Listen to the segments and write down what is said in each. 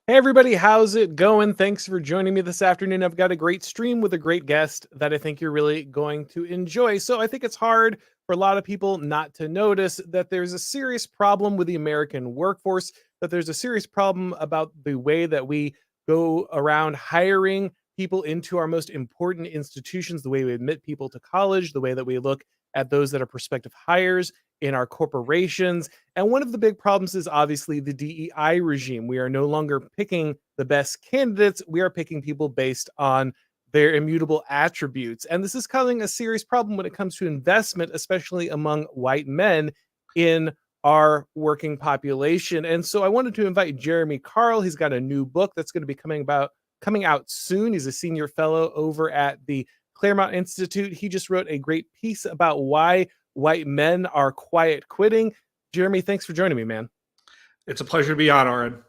Hey everybody, how's it going? Thanks for joining me this afternoon. I've got a great stream with a great guest that I think you're really going to enjoy. So I think it's hard for a lot of people not to notice that there's a serious problem with the American workforce, that there's a serious problem about the way that we go around hiring people into our most important institutions, the way we admit people to college, the way that we look at those that are prospective hires in our corporations. And one of the big problems is obviously the DEI regime. We are no longer picking the best candidates. We are picking people based on their immutable attributes. And this is causing a serious problem when it comes to investment, especially among white men in our working population. And so I wanted to invite Jeremy Carl. He's got a new book that's going to be coming out soon. He's a senior fellow over at the Claremont Institute. He just wrote a great piece about why white men are quiet quitting. Jeremy, thanks for joining me, man. It's a pleasure to be on, Auron.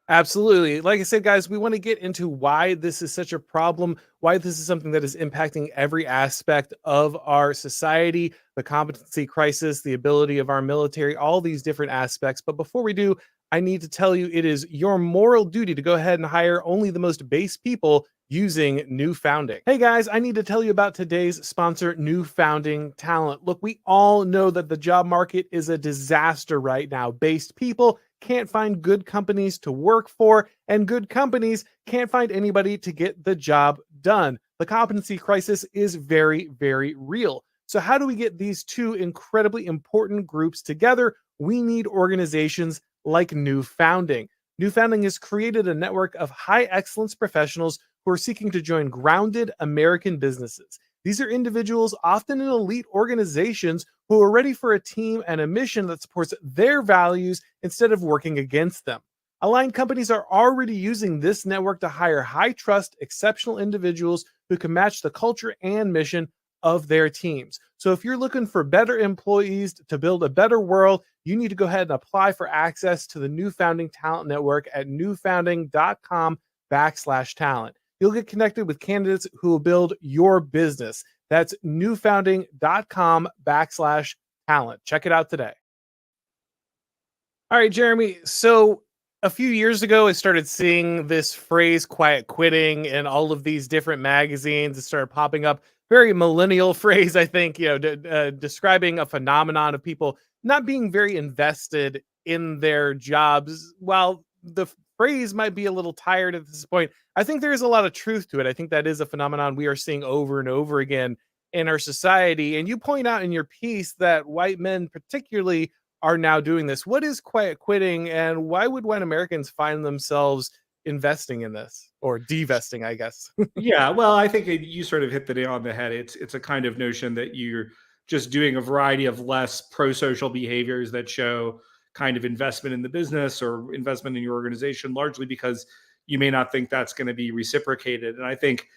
Absolutely. Like I said, guys, we want to get into why this is such a problem, why this is something that is impacting every aspect of our society, the competency crisis, the ability of our military, all these different aspects. But before we do, I need to tell you it is your moral duty to go ahead and hire only the most base people using New Founding. Hey guys, I need to tell you about today's sponsor, New Founding Talent. Look, we all know that the job market is a disaster right now. Based people can't find good companies to work for, and good companies can't find anybody to get the job done. The competency crisis is very, very real. So how do we get these two incredibly important groups together? We need organizations like New Founding. New Founding has created a network of high excellence professionals who are seeking to join grounded American businesses. These are individuals, often in elite organizations, who are ready for a team and a mission that supports their values instead of working against them. Aligned companies are already using this network to hire high trust, exceptional individuals who can match the culture and mission of their teams. So if you're looking for better employees to build a better world, you need to go ahead and apply for access to the New Founding Talent Network at newfounding.com/talent. You'll get connected with candidates who will build your business. That's newfounding.com/talent. Check it out today. All right, Jeremy. So a few years ago, I started seeing this phrase quiet quitting in all of these different magazines. It started popping up. Very millennial phrase, I think, describing a phenomenon of people not being very invested in their jobs. While the phrase might be a little tired at this point, I think there is a lot of truth to it. I think that is a phenomenon we are seeing over and over again in our society. And you point out in your piece that white men, particularly, are now doing this. What is quiet quitting, and why would white Americans find themselves investing in this, or divesting, I guess? Yeah, well, I think you sort of hit the nail on the head. It's a kind of notion that you're just doing a variety of less pro-social behaviors that show kind of investment in the business or investment in your organization, largely because you may not think that's going to be reciprocated. And I think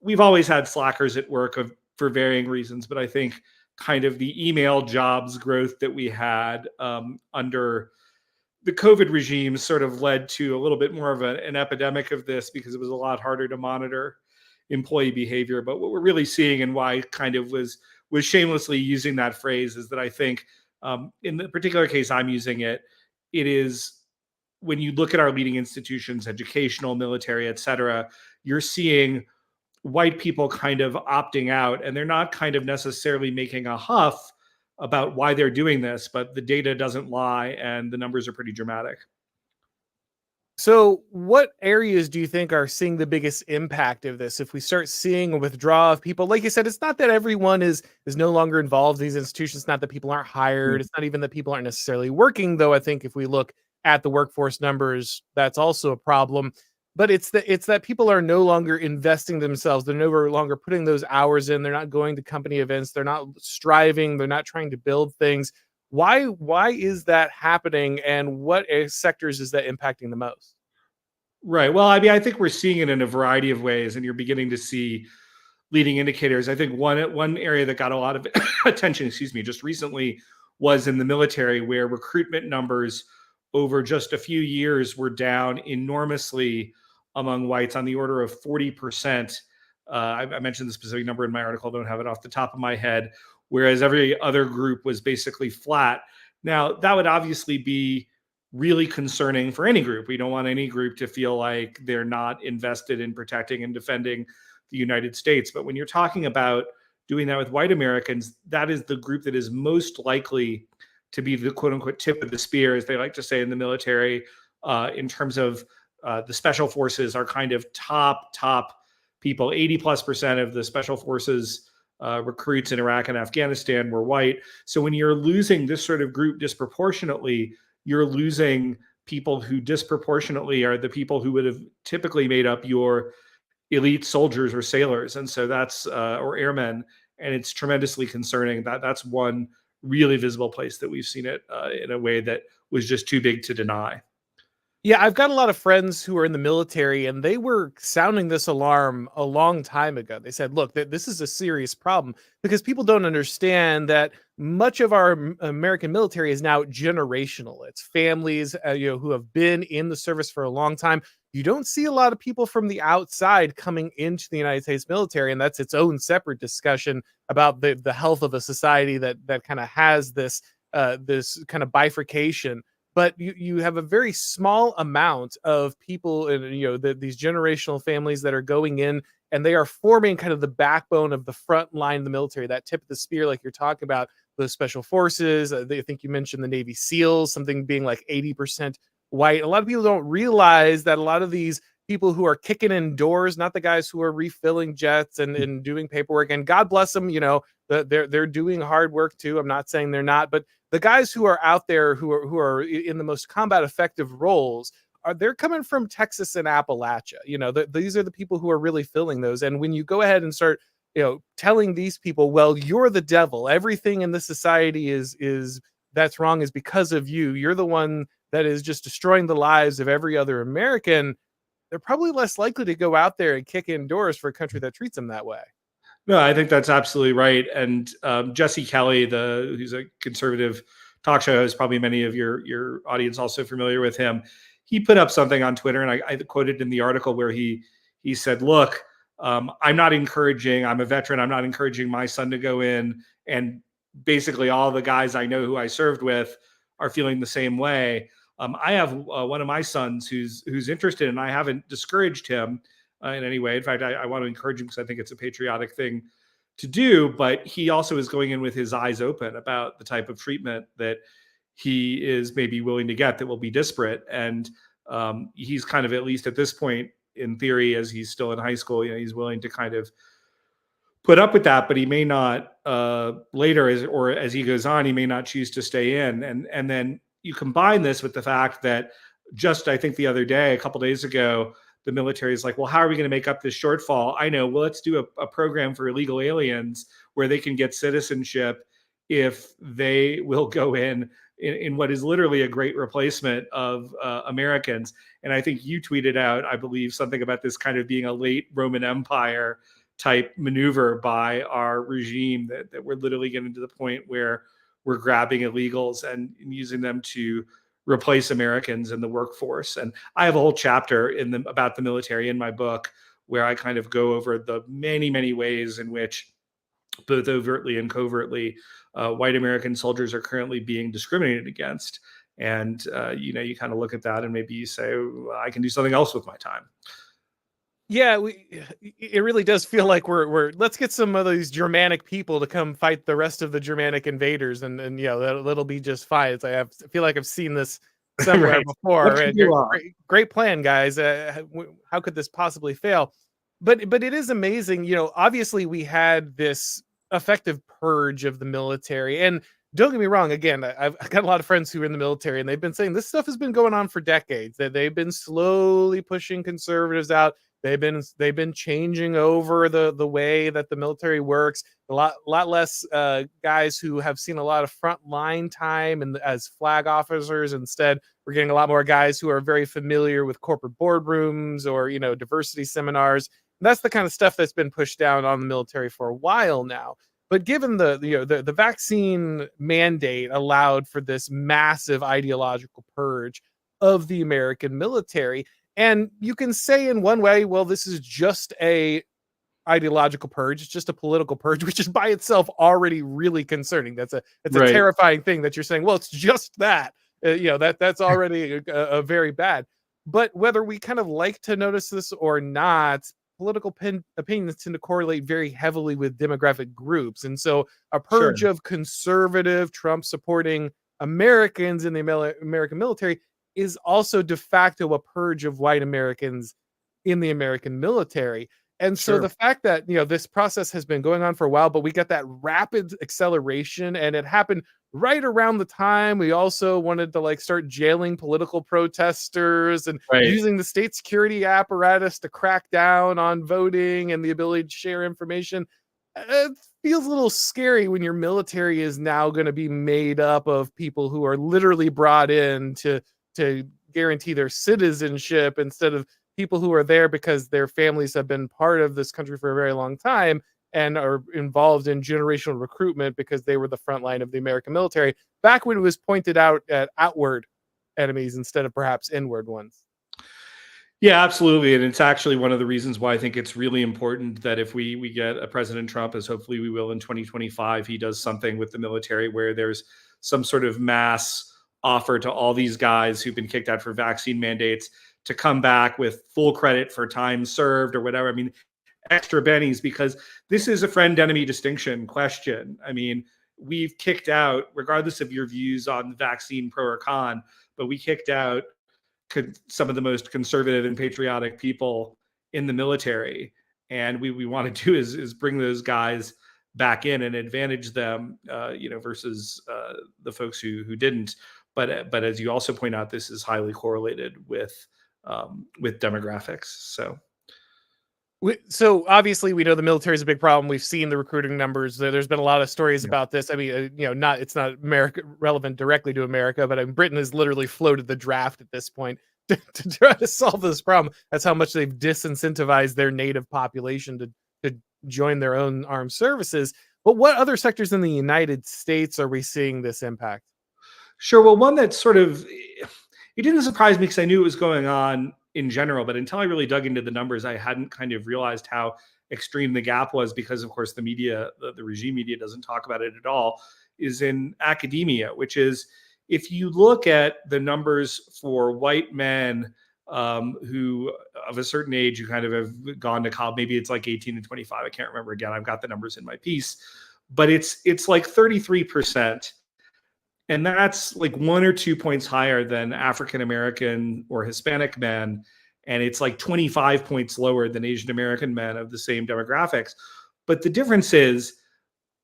we've always had slackers at work for varying reasons, but I think kind of the email jobs growth that we had under the COVID regime sort of led to a little bit more of an epidemic of this because it was a lot harder to monitor employee behavior. But what we're really seeing, and why kind of was shamelessly using that phrase, is that I think in the particular case I'm using it, it is when you look at our leading institutions, educational, military, et cetera, you're seeing white people kind of opting out, and they're not kind of necessarily making a huff about why they're doing this, but the data doesn't lie and the numbers are pretty dramatic. So, what areas do you think are seeing the biggest impact of this? If we start seeing a withdrawal of people, like you said, it's not that everyone is no longer involved in these institutions. It's not that people aren't hired. It's not even that people aren't necessarily working, though. I think if we look at the workforce numbers, that's also a problem. But it's that people are no longer investing themselves. They're no longer putting those hours in. They're not going to company events. They're not striving. They're not trying to build things. Why is that happening, and what sectors is that impacting the most? Right. Well, I mean, I think we're seeing it in a variety of ways, and you're beginning to see leading indicators. I think one area that got a lot of attention, excuse me, just recently was in the military, where recruitment numbers over just a few years were down enormously among whites on the order of 40%. I mentioned the specific number in my article, don't have it off the top of my head, whereas every other group was basically flat. Now, that would obviously be really concerning for any group. We don't want any group to feel like they're not invested in protecting and defending the United States. But when you're talking about doing that with white Americans, that is the group that is most likely to be the quote unquote tip of the spear, as they like to say in the military, in terms of the special forces are kind of top people. 80+% of the special forces recruits in Iraq and Afghanistan were white. So when you're losing this sort of group disproportionately, you're losing people who disproportionately are the people who would have typically made up your elite soldiers or sailors. And so that's, or airmen. And it's tremendously concerning. That's one really visible place that we've seen it in a way that was just too big to deny. Yeah, I've got a lot of friends who are in the military, and they were sounding this alarm a long time ago. They said, look, this is a serious problem because people don't understand that much of our American military is now generational. It's families, who have been in the service for a long time. You don't see a lot of people from the outside coming into the United States military, and that's its own separate discussion about the health of a society that kind of has this kind of bifurcation. But you have a very small amount of people, and these generational families that are going in, and they are forming kind of the backbone of the front line of the military, that tip of the spear, like you're talking about the special forces. I think you mentioned the Navy SEALs, something being like 80% white. A lot of people don't realize that a lot of these people who are kicking in doors, not the guys who are refilling jets and doing paperwork, and God bless them, they're doing hard work too. I'm not saying they're not, but the guys who are out there who are in the most combat effective roles they're coming from Texas and Appalachia. These are the people who are really filling those. And when you go ahead and start, telling these people, well, you're the devil, everything in this society is that's wrong is because of you. You're the one that is just destroying the lives of every other American. They're probably less likely to go out there and kick in doors for a country that treats them that way. No, I think that's absolutely right. And Jesse Kelly, who's a conservative talk show host, probably many of your audience also familiar with him. He put up something on Twitter, and I quoted in the article where he said, "Look, I'm not encouraging. I'm a veteran. I'm not encouraging my son to go in, and basically all the guys I know who I served with are feeling the same way. I have one of my sons who's interested, and I haven't discouraged him." In any way. In fact, I want to encourage him because I think it's a patriotic thing to do, but he also is going in with his eyes open about the type of treatment that he is maybe willing to get that will be disparate. And he's kind of, at least at this point, in theory, as he's still in high school, he's willing to kind of put up with that, but he may not later, or as he goes on, he may not choose to stay in. And then you combine this with the fact that just, I think the other day, a couple days ago, the military is like, well, how are we going to make up this shortfall? I know, well, let's do a program for illegal aliens where they can get citizenship if they will go in what is literally a great replacement of Americans. And I think you tweeted out, I believe, something about this kind of being a late Roman Empire type maneuver by our regime, that we're literally getting to the point where we're grabbing illegals and using them to replace Americans in the workforce. And I have a whole chapter about the military in my book where I kind of go over the many, many ways in which, both overtly and covertly, white American soldiers are currently being discriminated against. And, you kind of look at that and maybe you say, oh, I can do something else with my time. Yeah, it really does feel like we're let's get some of these Germanic people to come fight the rest of the Germanic invaders, and that'll be just fine. I feel like I've seen this somewhere Right. before. Great plan, guys. How could this possibly fail? But it is amazing. Obviously we had this effective purge of the military, and don't get me wrong. Again, I've got a lot of friends who are in the military, and they've been saying this stuff has been going on for decades. That they've been slowly pushing conservatives out. They've been changing over the way that the military works. A lot less guys who have seen a lot of frontline time and as flag officers. Instead, we're getting a lot more guys who are very familiar with corporate boardrooms or diversity seminars. And that's the kind of stuff that's been pushed down on the military for a while now. But given the vaccine mandate allowed for this massive ideological purge of the American military. And you can say in one way, well, this is just a ideological purge. It's just a political purge, which is by itself already really concerning. It's a Right. terrifying thing that you're saying, well, it's just that. that's already a very bad. But whether we kind of like to notice this or not, political opinions tend to correlate very heavily with demographic groups. And so a purge Sure. of conservative, Trump supporting Americans in the American military is also de facto a purge of white Americans in the American military. And so Sure. the fact that, this process has been going on for a while, but we got that rapid acceleration, and it happened right around the time we also wanted to like start jailing political protesters and Right. using the state security apparatus to crack down on voting and the ability to share information. It feels a little scary when your military is now going to be made up of people who are literally brought in to guarantee their citizenship instead of people who are there because their families have been part of this country for a very long time and are involved in generational recruitment because they were the front line of the American military back when it was pointed out at outward enemies instead of perhaps inward ones. Yeah, absolutely. And it's actually one of the reasons why I think it's really important that if we get a President Trump, as hopefully we will in 2025, he does something with the military where there's some sort of mass offer to all these guys who've been kicked out for vaccine mandates to come back with full credit for time served or whatever. I mean, extra bennies, because this is a friend enemy distinction question. I mean, we've kicked out, regardless of your views on the vaccine pro or con, but we kicked out some of the most conservative and patriotic people in the military. And we want to do is bring those guys back in and advantage them, versus the folks who didn't. But as you also point out, this is highly correlated with demographics. So So obviously we know the military is a big problem. We've seen the recruiting numbers. There's been a lot of stories yeah. about this. I mean, not it's not America relevant directly to America, but Britain has literally floated the draft at this point to try to solve this problem. That's how much they've disincentivized their native population to join their own armed services. But what other sectors in the United States are we seeing this impact? Sure. Well, one that sort of it didn't surprise me because I knew it was going on in general, but until I really dug into the numbers, I hadn't kind of realized how extreme the gap was because, of course, the media, the regime media doesn't talk about it at all, is in academia, which is if you look at the numbers for white men who of a certain age who kind of have gone to college, maybe it's like 18 and 25. I can't remember again. I've got the numbers in my piece, but it's like 33%. And that's like 1 or 2 points higher than African American or Hispanic men. And it's like 25 points lower than Asian American men of the same demographics. But the difference is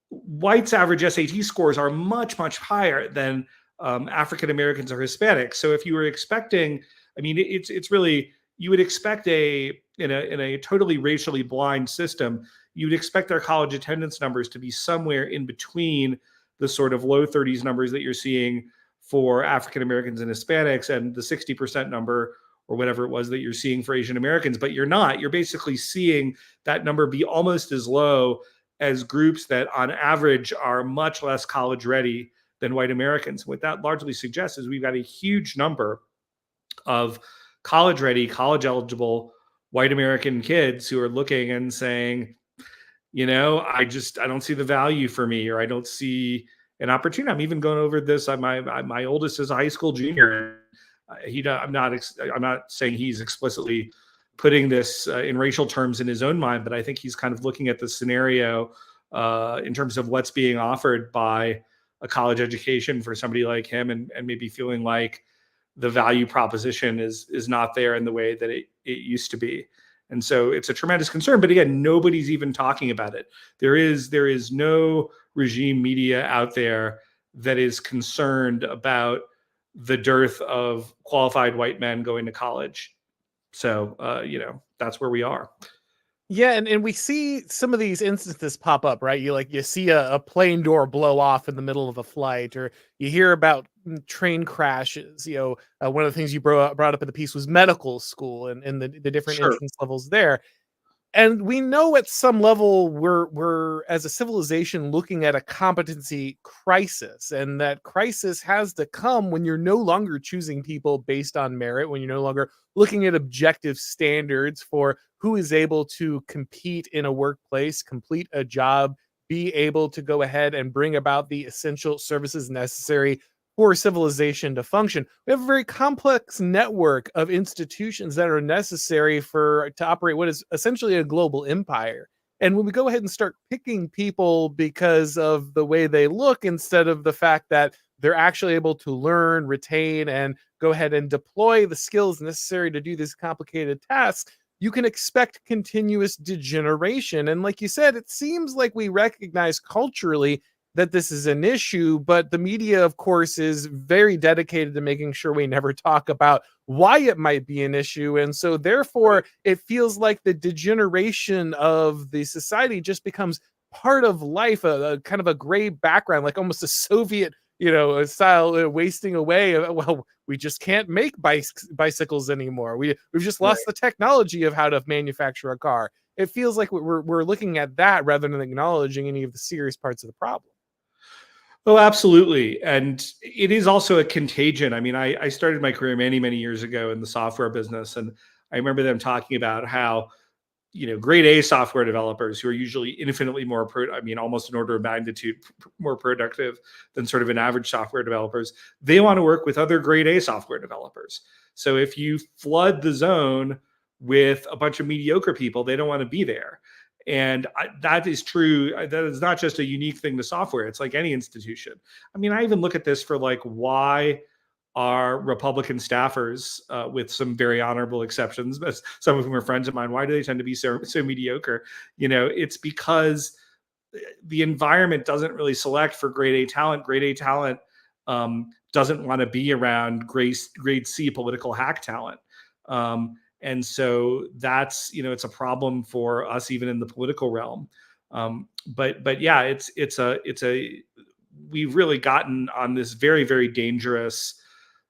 whites' average SAT scores are much, much higher than African Americans or Hispanics. So if you were expecting, I mean, it's really, you would expect in a totally racially blind system, you'd expect their college attendance numbers to be somewhere in between the sort of low 30s numbers that you're seeing for African Americans and Hispanics and the 60% number or whatever it was that you're seeing for Asian Americans, but you're not. You're basically seeing that number be almost as low as groups that on average are much less college ready than white Americans. What that largely suggests is we've got a huge number of college ready, college eligible white American kids who are looking and saying, I don't see the value for me, or I don't see an opportunity. I'm even going over this. My oldest is a high school junior. I'm not saying he's explicitly putting this in racial terms in his own mind, but I think he's kind of looking at the scenario in terms of what's being offered by a college education for somebody like him, and maybe feeling like the value proposition is not there in the way that it used to be. And so it's a tremendous concern. But again, nobody's even talking about it. There is no regime media out there that is concerned about the dearth of qualified white men going to college. So, that's where we are. Yeah, and we see some of these instances pop up, right? You see a plane door blow off in the middle of a flight, or you hear about train crashes. One of the things you brought up in the piece was medical school and the different Sure. entrance levels there. And we know at some level we're as a civilization looking at a competency crisis, and that crisis has to come when you're no longer choosing people based on merit, when you're no longer looking at objective standards for who is able to compete in a workplace, complete a job, be able to go ahead and bring about the essential services necessary for civilization to function. We have a very complex network of institutions that are necessary to operate what is essentially a global empire. And when we go ahead and start picking people because of the way they look instead of the fact that they're actually able to learn, retain, and go ahead and deploy the skills necessary to do these complicated tasks, you can expect continuous degeneration. And like you said, it seems like we recognize culturally that this is an issue, but the media, of course, is very dedicated to making sure we never talk about why it might be an issue. And so, therefore, it feels like the degeneration of the society just becomes part of life, a kind of a gray background, like almost a Soviet, style wasting away. Well, we just can't make bicycles anymore. We've just lost the technology of how to manufacture a car. It feels like we're looking at that rather than acknowledging any of the serious parts of the problem. Oh, absolutely. And it is also a contagion. I mean, I started my career many, many years ago in the software business. And I remember them talking about how, grade A software developers who are usually infinitely more, almost an order of magnitude more productive than sort of an average software developers, they want to work with other grade A software developers. So if you flood the zone with a bunch of mediocre people, they don't want to be there. And that is true. That is not just a unique thing to software. It's like any institution. I mean, I even look at this for like, why are Republican staffers, with some very honorable exceptions, but some of whom are friends of mine, why do they tend to be so mediocre? It's because the environment doesn't really select for grade A talent. Grade A talent doesn't want to be around grade C political hack talent. And so that's, it's a problem for us even in the political realm. But yeah, we've really gotten on this very, very dangerous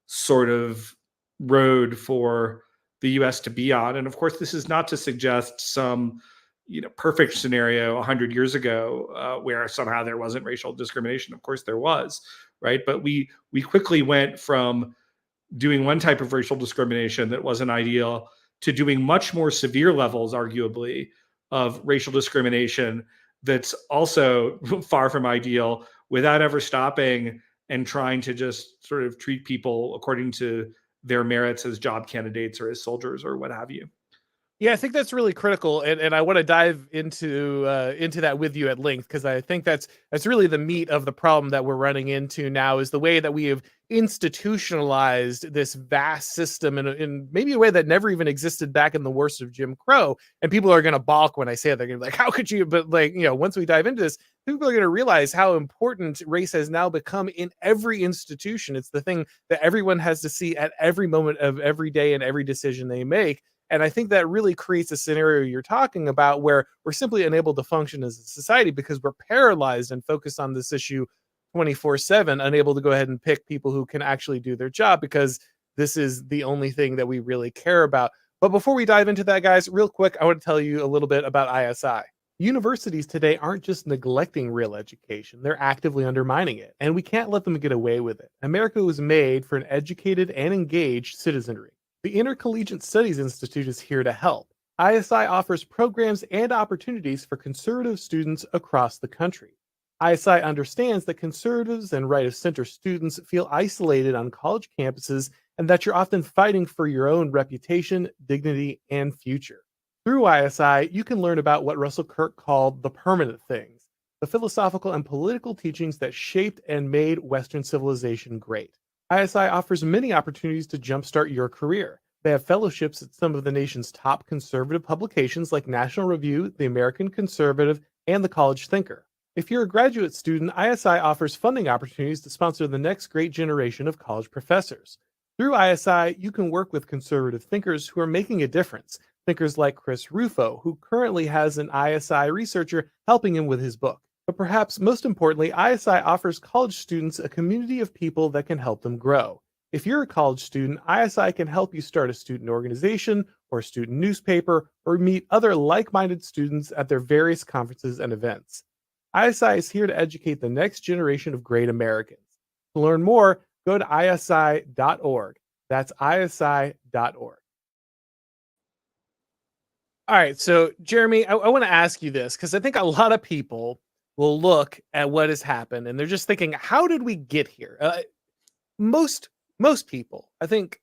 sort of road for the US to be on. And of course, this is not to suggest some, perfect scenario 100 years ago, where somehow there wasn't racial discrimination. Of course there was, right? But we quickly went from doing one type of racial discrimination that wasn't ideal to doing much more severe levels, arguably, of racial discrimination that's also far from ideal, without ever stopping and trying to just sort of treat people according to their merits as job candidates or as soldiers or what have you. Yeah, I think that's really critical, and I want to dive into that with you at length, because I think that's really the meat of the problem that we're running into now, is the way that we have institutionalized this vast system in maybe a way that never even existed back in the worst of Jim Crow. And people are going to balk when I say it. They're going to be like, "How could you?" But like, once we dive into this, people are going to realize how important race has now become in every institution. It's the thing that everyone has to see at every moment of every day and every decision they make. And I think that really creates a scenario you're talking about, where we're simply unable to function as a society because we're paralyzed and focused on this issue 24/7, unable to go ahead and pick people who can actually do their job because this is the only thing that we really care about. But before we dive into that, guys, real quick, I want to tell you a little bit about ISI. Universities today aren't just neglecting real education, they're actively undermining it, and we can't let them get away with it. America was made for an educated and engaged citizenry. The Intercollegiate Studies Institute is here to help. ISI offers programs and opportunities for conservative students across the country. ISI understands that conservatives and right of center students feel isolated on college campuses and that you're often fighting for your own reputation, dignity, and future. Through ISI, you can learn about what Russell Kirk called the permanent things, the philosophical and political teachings that shaped and made Western civilization great. ISI offers many opportunities to jumpstart your career. They have fellowships at some of the nation's top conservative publications like National Review, The American Conservative, and The College Thinker. If you're a graduate student, ISI offers funding opportunities to sponsor the next great generation of college professors. Through ISI, you can work with conservative thinkers who are making a difference. Thinkers like Chris Rufo, who currently has an ISI researcher helping him with his book. But perhaps most importantly, ISI offers college students a community of people that can help them grow. If you're a college student, ISI can help you start a student organization or a student newspaper, or meet other like-minded students at their various conferences and events. ISI is here to educate the next generation of great Americans. To learn more, go to isi.org. That's isi.org. All right, so Jeremy, I want to ask you this, because I think a lot of people will look at what has happened and they're just thinking, how did we get here? most people, I think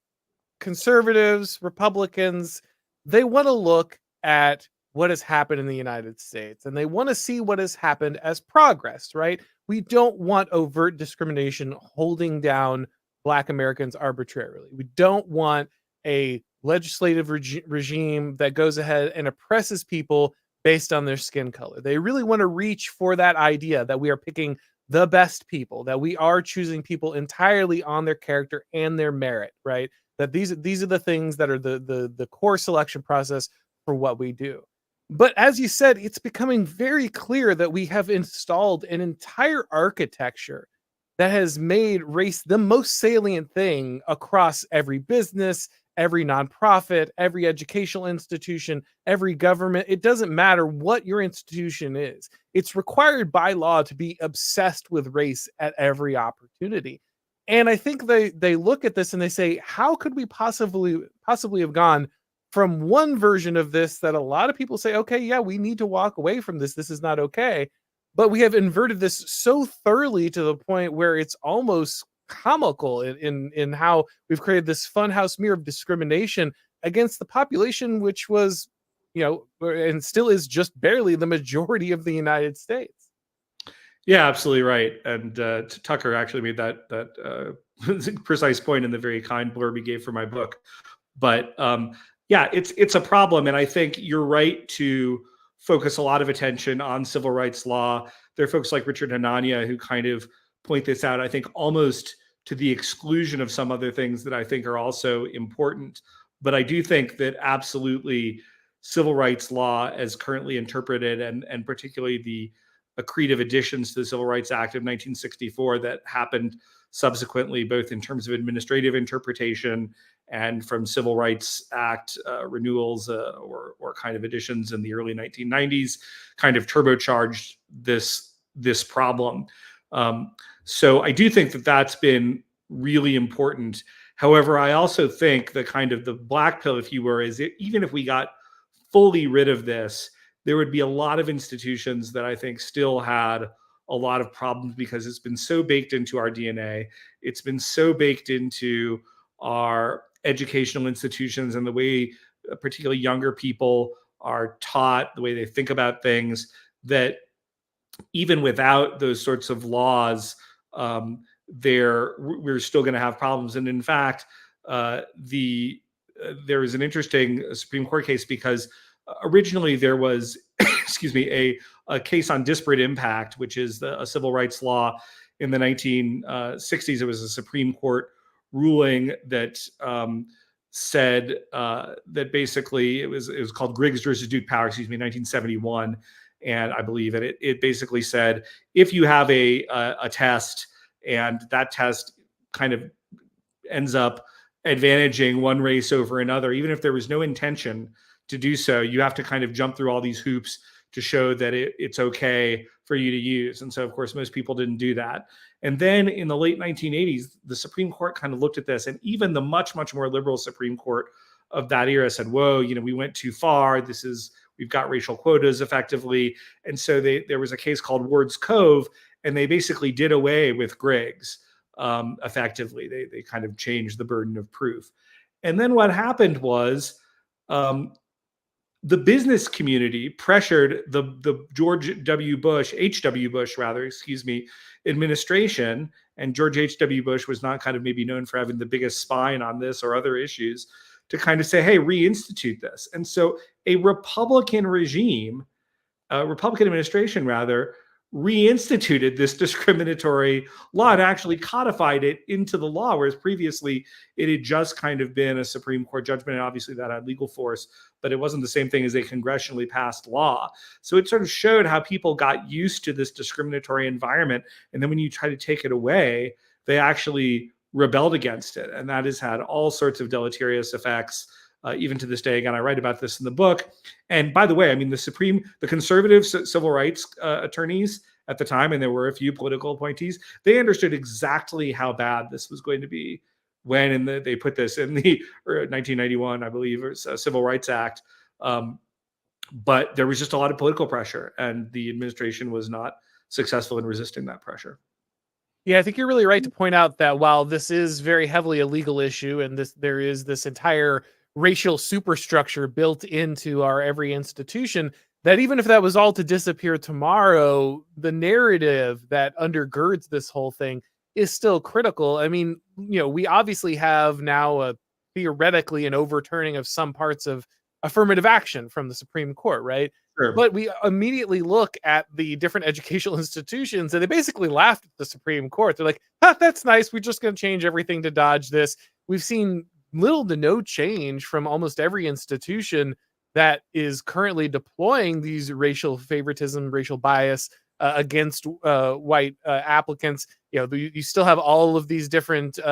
conservatives, Republicans, they want to look at what has happened in the United States and they want to see what has happened as progress, right? We don't want overt discrimination holding down Black Americans arbitrarily. We don't want a legislative regime that goes ahead and oppresses people based on their skin color. They really want to reach for that idea that we are picking the best people, that we are choosing people entirely on their character and their merit, right? That these are the things that are the core selection process for what we do. But as you said, it's becoming very clear that we have installed an entire architecture that has made race the most salient thing across every business, every nonprofit, every educational institution, every government. It doesn't matter what your institution is. It's required by law to be obsessed with race at every opportunity. And I think they look at this and they say, how could we possibly have gone from one version of this that a lot of people say, okay, yeah, we need to walk away from this. This is not okay. But we have inverted this so thoroughly to the point where it's almost comical in how we've created this funhouse mirror of discrimination against the population, which was, and still is just barely the majority of the United States. Yeah, absolutely right. And Tucker actually made that precise point in the very kind blurb he gave for my book. But yeah, it's a problem, and I think you're right to focus a lot of attention on civil rights law. There are folks like Richard Hanania who kind of point this out, I think, almost to the exclusion of some other things that I think are also important. But I do think that absolutely civil rights law as currently interpreted, and particularly the accretive additions to the Civil Rights Act of 1964 that happened subsequently, both in terms of administrative interpretation and from Civil Rights Act renewals or kind of additions in the early 1990s, kind of turbocharged this problem. So I do think that that's been really important. However, I also think the kind of the black pill, if you were, is that even if we got fully rid of this, there would be a lot of institutions that I think still had a lot of problems because it's been so baked into our DNA. It's been so baked into our educational institutions and the way particularly younger people are taught, the way they think about things, that even without those sorts of laws, we're still going to have problems. And in fact, there is an interesting Supreme Court case because originally there was, excuse me, a case on disparate impact, which is a civil rights law in the 1960s. It was a Supreme Court ruling that said that basically it was called Griggs versus Duke Power, 1971. And I believe it basically said, if you have a test and that test kind of ends up advantaging one race over another, even if there was no intention to do so, you have to kind of jump through all these hoops to show that it's okay for you to use. And so, of course, most people didn't do that. And then in the late 1980s, the Supreme Court kind of looked at this, and even the much, much more liberal Supreme Court of that era said, whoa, we went too far. We've got racial quotas effectively. And so there was a case called Ward's Cove, and they basically did away with Griggs effectively. They kind of changed the burden of proof. And then what happened was the business community pressured the George W. Bush, H.W. Bush rather, excuse me, administration, and George H.W. Bush was not kind of maybe known for having the biggest spine on this or other issues, to kind of say, hey, reinstitute this. And so a Republican administration rather, reinstituted this discriminatory law and actually codified it into the law, whereas previously it had just kind of been a Supreme Court judgment, and obviously that had legal force, but it wasn't the same thing as a congressionally passed law. So it sort of showed how people got used to this discriminatory environment, and then when you try to take it away, they actually rebelled against it, and that has had all sorts of deleterious effects. Even to this day, again, I write about this in the book. And by the way, I mean, the conservative civil rights attorneys at the time, and there were a few political appointees, they understood exactly how bad this was going to be when they put this in the 1991, I believe, Civil Rights Act. But there was just a lot of political pressure, and the administration was not successful in resisting that pressure. Yeah, I think you're really right to point out that while this is very heavily a legal issue and there is this entire racial superstructure built into our every institution, that even if that was all to disappear tomorrow, the narrative that undergirds this whole thing is still critical. I mean, we obviously have now theoretically an overturning of some parts of affirmative action from the Supreme Court, right? Sure. But we immediately look at the different educational institutions and they basically laughed at the Supreme Court. They're like, that's nice. We're just going to change everything to dodge this. We've seen little to no change from almost every institution that is currently deploying these racial favoritism, racial bias against white applicants. You still have all of these different, different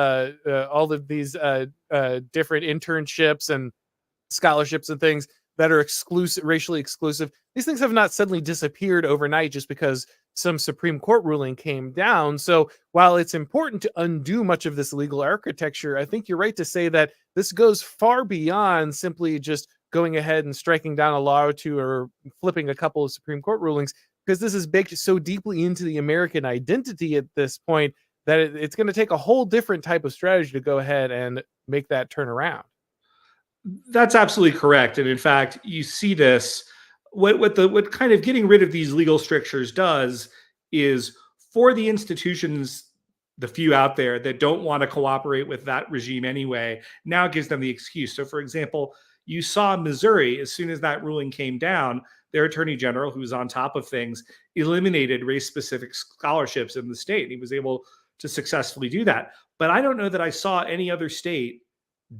internships and scholarships and things that are exclusive, racially exclusive. These things have not suddenly disappeared overnight just because some Supreme Court ruling came down. So while it's important to undo much of this legal architecture, I think you're right to say that this goes far beyond simply just going ahead and striking down a law or two or flipping a couple of Supreme Court rulings, because this is baked so deeply into the American identity at this point that it's going to take a whole different type of strategy to go ahead and make that turn around. That's absolutely correct. And in fact, you see this. What kind of getting rid of these legal strictures does is, for the institutions, the few out there that don't want to cooperate with that regime anyway, now it gives them the excuse. So, for example, you saw Missouri, as soon as that ruling came down, their attorney general, who was on top of things, eliminated race specific scholarships in the state. He was able to successfully do that. But I don't know that I saw any other state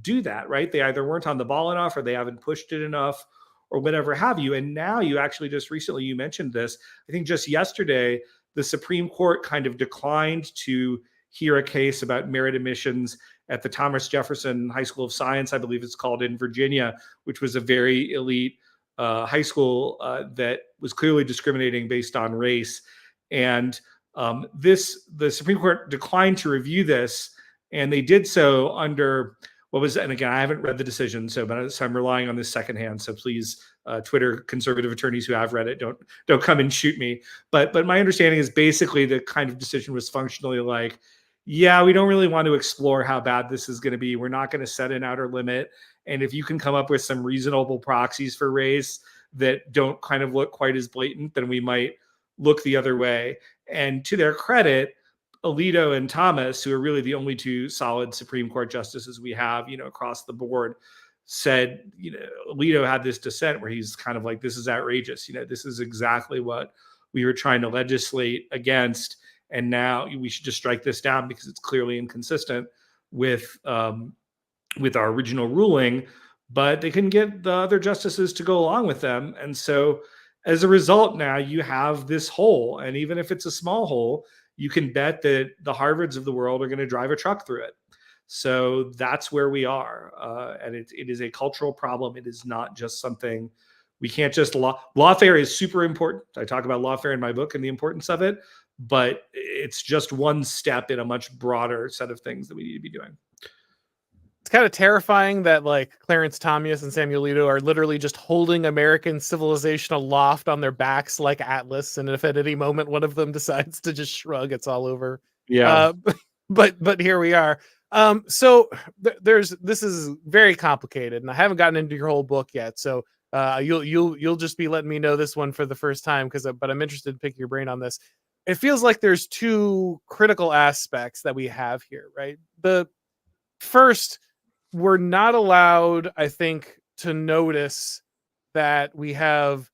do that, right? They either weren't on the ball enough or they haven't pushed it enough or whatever have you. And now you actually just recently, you mentioned this, I think just yesterday, the Supreme Court kind of declined to hear a case about merit admissions at the Thomas Jefferson High School of Science, I believe it's called, in Virginia, which was a very elite high school that was clearly discriminating based on race. And the Supreme Court declined to review this, and they did so under what was, and again, I haven't read the decision, so I'm relying on this secondhand. So please, Twitter conservative attorneys who have read it, don't come and shoot me. But my understanding is basically the kind of decision was functionally like, yeah, we don't really want to explore how bad this is going to be. We're not going to set an outer limit. And if you can come up with some reasonable proxies for race that don't kind of look quite as blatant, then we might look the other way. And to their credit, Alito and Thomas, who are really the only two solid Supreme Court justices we have, across the board, said, Alito had this dissent where he's kind of like, this is outrageous. This is exactly what we were trying to legislate against. And now we should just strike this down because it's clearly inconsistent with our original ruling. But they couldn't get the other justices to go along with them. And so as a result, now you have this hole. And even if it's a small hole, you can bet that the Harvards of the world are going to drive a truck through it. So that's where we are. And it is a cultural problem. It is not just something we can't just lawfare is super important. I talk about lawfare in my book and the importance of it, but it's just one step in a much broader set of things that we need to be doing. It's kind of terrifying that like Clarence Thomas and Samuel Alito are literally just holding American civilization aloft on their backs like Atlas, and if at any moment one of them decides to just shrug, it's all over. Yeah. But here we are. So this is very complicated, and I haven't gotten into your whole book yet. So you'll just be letting me know this one for the first time but I'm interested in picking your brain on this. It feels like there's two critical aspects that we have here, right? The first, we're not allowed, I think, to notice that we have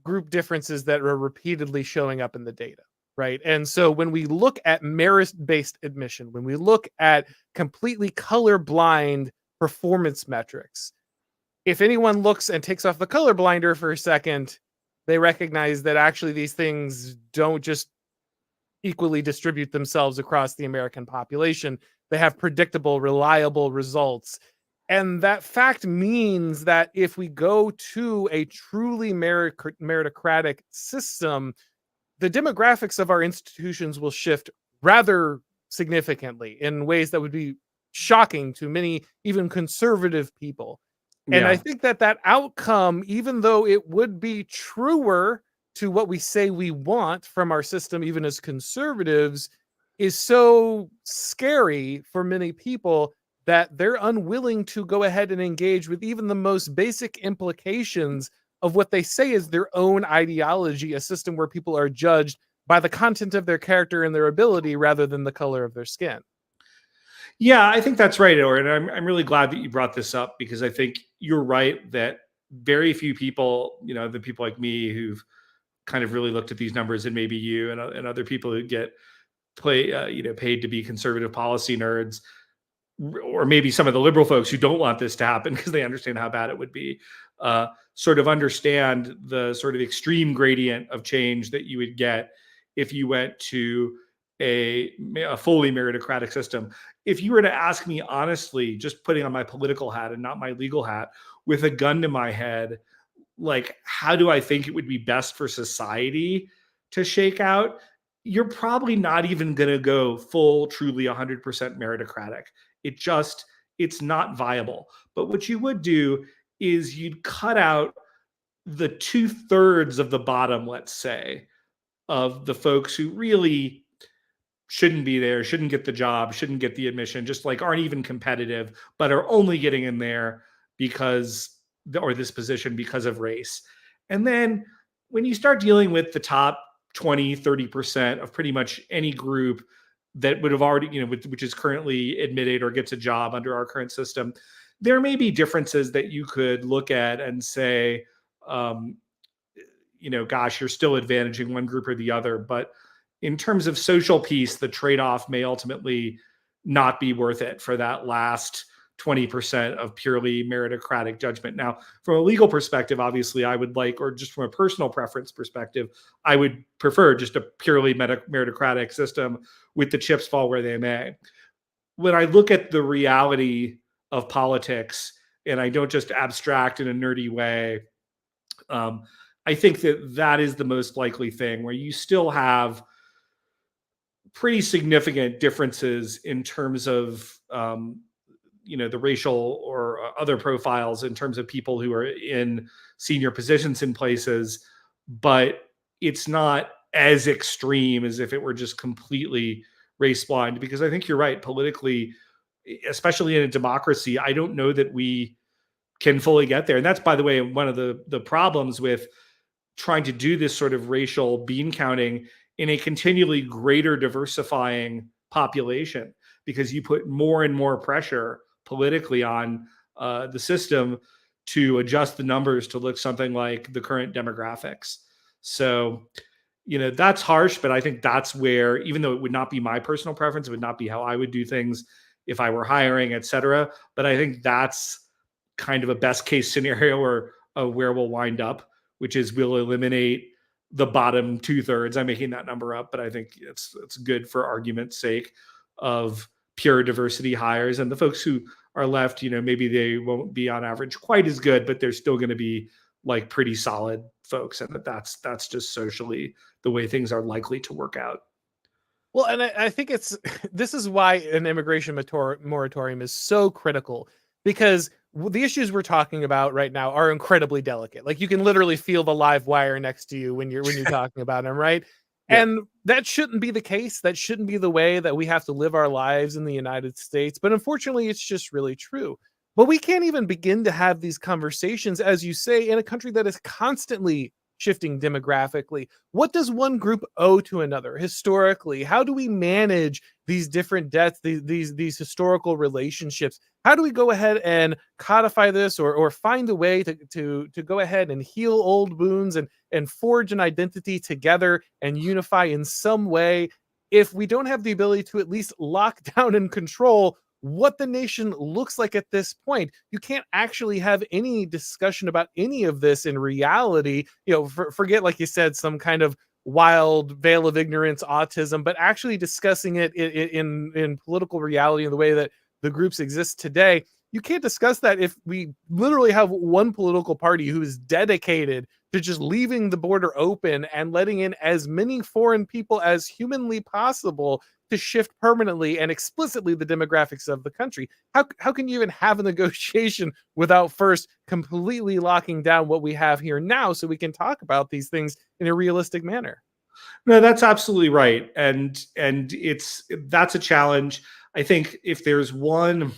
group differences that are repeatedly showing up in the data, right? And so when we look at merit-based admission, when we look at completely colorblind performance metrics, if anyone looks and takes off the color blinder for a second, they recognize that actually these things don't just equally distribute themselves across the American population. They have predictable, reliable results. And that fact means that if we go to a truly meritocratic system, the demographics of our institutions will shift rather significantly in ways that would be shocking to many, even conservative people. And I think that outcome, even though it would be truer to what we say we want from our system, even as conservatives, is so scary for many people that they're unwilling to go ahead and engage with even the most basic implications of what they say is their own ideology, a system where people are judged by the content of their character and their ability rather than the color of their skin. Yeah, I think that's right, Auron. I'm really glad that you brought this up because I think you're right that very few people, the people like me who've kind of really looked at these numbers, and maybe you and other people who get paid to be conservative policy nerds, or maybe some of the liberal folks who don't want this to happen because they understand how bad it would be, sort of understand the sort of extreme gradient of change that you would get if you went to a fully meritocratic system. If you were to ask me honestly, just putting on my political hat and not my legal hat, with a gun to my head, like, how do I think it would be best for society to shake out? You're probably not even going to go full, truly 100% meritocratic. It's not viable. But what you would do is you'd cut out the 2/3 of the bottom, let's say, of the folks who really shouldn't be there, shouldn't get the job, shouldn't get the admission, just like aren't even competitive, but are only getting in there because, or this position because of race. And then when you start dealing with the top 20, 30% of pretty much any group that would have already, which is currently admitted or gets a job under our current system, there may be differences that you could look at and say, um, gosh, you're still advantaging one group or the other. But in terms of social peace, the trade-off may ultimately not be worth it for that last 20% of purely meritocratic judgment. Now, from a legal perspective, obviously, I would like, or just from a personal preference perspective, I would prefer just a purely meritocratic system with the chips fall where they may. When I look at the reality of politics, and I don't just abstract in a nerdy way, I think that is the most likely thing, where you still have pretty significant differences in terms of the racial or other profiles in terms of people who are in senior positions in places, but it's not as extreme as if it were just completely race blind. Because I think you're right, politically, especially in a democracy, I don't know that we can fully get there. And that's, by the way, one of the problems with trying to do this sort of racial bean counting in a continually greater diversifying population, because you put more and more pressure politically on the system to adjust the numbers to look something like the current demographics. So, that's harsh, but I think that's where, even though it would not be my personal preference, it would not be how I would do things if I were hiring, et cetera. But I think that's kind of a best case scenario, or where we'll wind up, which is we'll eliminate the bottom 2/3. I'm making that number up, but I think it's good for argument's sake of pure diversity hires. And the folks who are left, maybe they won't be on average quite as good, but they're still going to be like pretty solid folks. And that's just socially the way things are likely to work out. Well, and I think this is why an immigration moratorium is so critical, because the issues we're talking about right now are incredibly delicate. Like, you can literally feel the live wire next to you when you're talking about them, right? Yeah. And that shouldn't be the case. That shouldn't be the way that we have to live our lives in the United States. But unfortunately, it's just really true. But we can't even begin to have these conversations, as you say, in a country that is constantly shifting demographically. What does one group owe to another historically? How do we manage these different debts, these historical relationships? How do we go ahead and codify this, or find a way to go ahead and heal old wounds and forge an identity together and unify in some way, if we don't have the ability to at least lock down and control what the nation looks like at this point? You can't actually have any discussion about any of this in reality. Forget, like you said, some kind of wild veil of ignorance, autism, but actually discussing it in political reality in the way that the groups exist today. You can't discuss that if we literally have one political party who is dedicated to just leaving the border open and letting in as many foreign people as humanly possible to shift permanently and explicitly the demographics of the country. How can you even have a negotiation without first completely locking down what we have here now, so we can talk about these things in a realistic manner? No, that's absolutely right, and that's a challenge. I think if there's one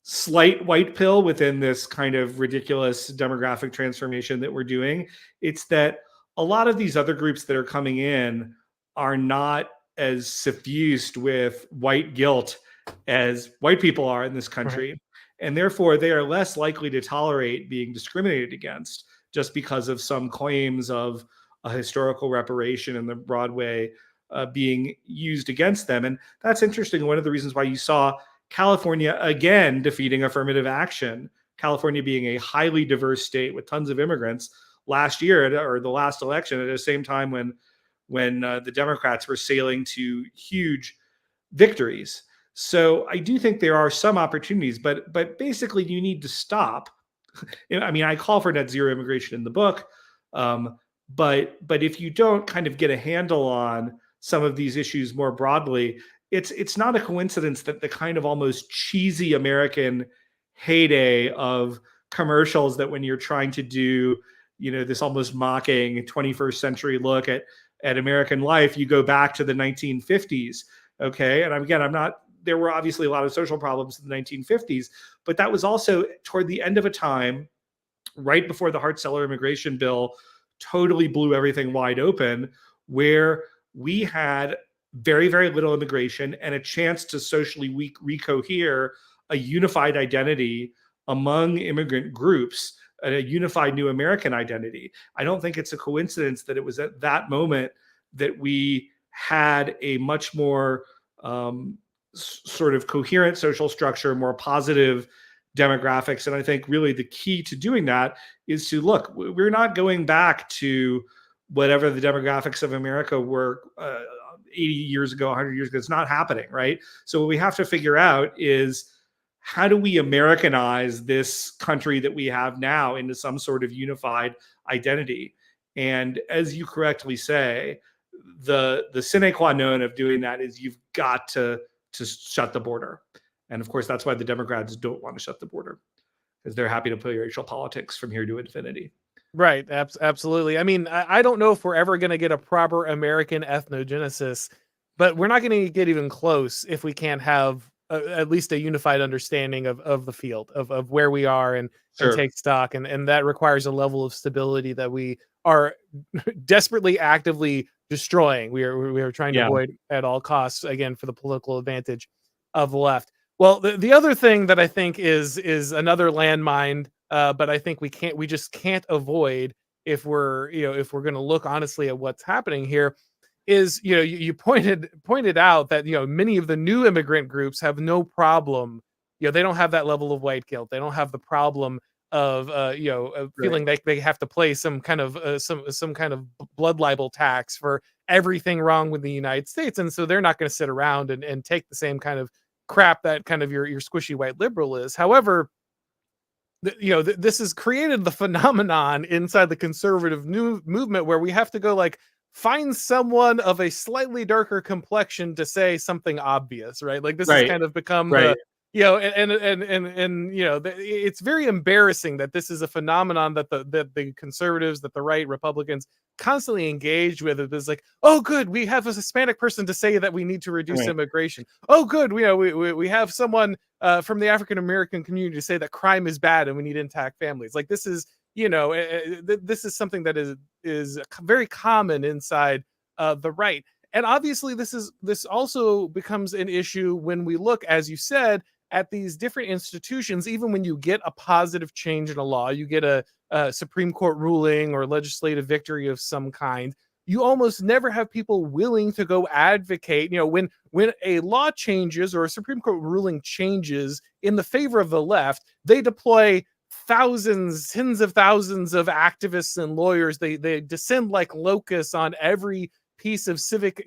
slight white pill within this kind of ridiculous demographic transformation that we're doing, it's that a lot of these other groups that are coming in are not as suffused with white guilt as white people are in this Right. country. And therefore, they are less likely to tolerate being discriminated against just because of some claims of a historical reparation in the Broadway being used against them. And that's interesting. One of the reasons why you saw California again defeating affirmative action, California being a highly diverse state with tons of immigrants last year or the last election at the same time when the Democrats were sailing to huge victories. So I do think there are some opportunities, but basically you need to stop. I mean, I call for net zero immigration in the book, um, but if you don't kind of get a handle on some of these issues more broadly, it's not a coincidence that the kind of almost cheesy American heyday of commercials that when you're trying to do, this almost mocking 21st century look at American life, you go back to the 1950s. Okay, and again, I'm not. There were obviously a lot of social problems in the 1950s, but that was also toward the end of a time right before the Hart-Celler immigration bill totally blew everything wide open, where we had very, very little immigration and a chance to socially recohere a unified identity among immigrant groups, a unified new American identity. I don't think it's a coincidence that it was at that moment that we had a much more sort of coherent social structure, more positive demographics. And I think really the key to doing that is to look, we're not going back to whatever the demographics of America were 80 years ago, 100 years ago. It's not happening, right? So what we have to figure out is how do we Americanize this country that we have now into some sort of unified identity? And as you correctly say, the sine qua non of doing that is you've got to shut the border. And of course, that's why the Democrats don't want to shut the border, because they're happy to play racial politics from here to infinity. Right. Absolutely. I mean, I don't know if we're ever going to get a proper American ethnogenesis, but we're not going to get even close if we can't have at least a unified understanding of the field of where we are and Sure. take stock. And that requires a level of stability that we are desperately actively destroying. We are trying to Yeah. avoid at all costs, again, for the political advantage of the left. Well, the other thing that I think is another landmine, but I think we just can't avoid if we're going to look honestly at what's happening here, is you pointed out that many of the new immigrant groups have no problem. They don't have that level of white guilt. They don't have the problem of Right. feeling like they have to pay some kind of some kind of blood libel tax for everything wrong with the United States, and so they're not going to sit around and take the same kind of crap that kind of your squishy white liberal is. However, this has created the phenomenon inside the conservative new movement where we have to go like find someone of a slightly darker complexion to say something obvious, right? Like this has Right. kind of become Right. the it's very embarrassing that this is a phenomenon that the conservatives, that the right Republicans constantly engage with. It's like, oh good, we have a Hispanic person to say that we need to reduce Right. immigration. Oh good, we have someone from the African American community to say that crime is bad and we need intact families. Like this is, this is something that is very common inside the right. And obviously, this also becomes an issue when we look, as you said, at these different institutions. Even when you get a positive change in a law, you get a Supreme Court ruling or legislative victory of some kind, you almost never have people willing to go advocate. When a law changes or a Supreme Court ruling changes in the favor of the left, they deploy thousands, tens of thousands of activists and lawyers. They descend like locusts on every piece of civic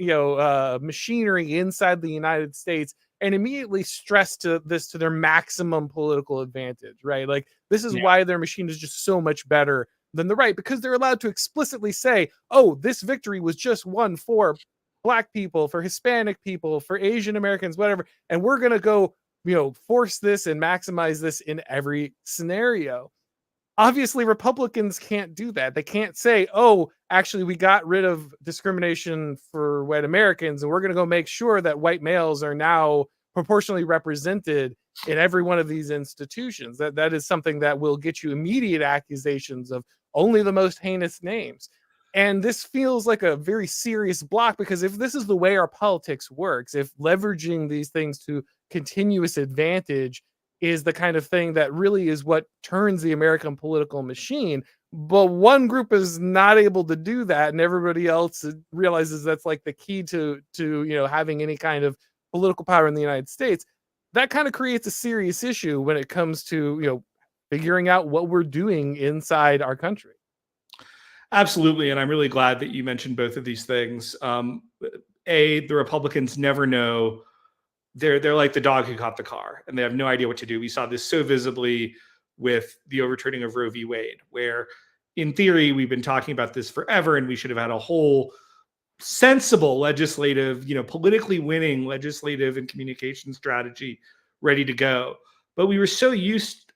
machinery inside the United States and immediately stress to their maximum political advantage, right? Like this is Yeah. why their machine is just so much better than the right, because they're allowed to explicitly say, oh, this victory was just won for Black people, for Hispanic people, for Asian Americans, whatever, and we're going to go force this and maximize this in every scenario. obviously Republicans can't do that. They can't say, oh, actually, we got rid of discrimination for white Americans, and we're going to go make sure that white males are now proportionally represented in every one of these institutions. That is something that will get you immediate accusations of only the most heinous names. And this feels like a very serious block, because if this is the way our politics works, if leveraging these things to continuous advantage is the kind of thing that really is what turns the American political machine, but one group is not able to do that, and everybody else realizes that's like the key to having any kind of political power in the United States, that kind of creates a serious issue when it comes to figuring out what we're doing inside our country. Absolutely, and I'm really glad that you mentioned both of these things. The Republicans never know. They're like the dog who caught the car, and they have no idea what to do. We saw this so visibly with the overturning of Roe v. Wade, where in theory we've been talking about this forever, and we should have had a whole sensible legislative, politically winning legislative and communication strategy ready to go. But we were so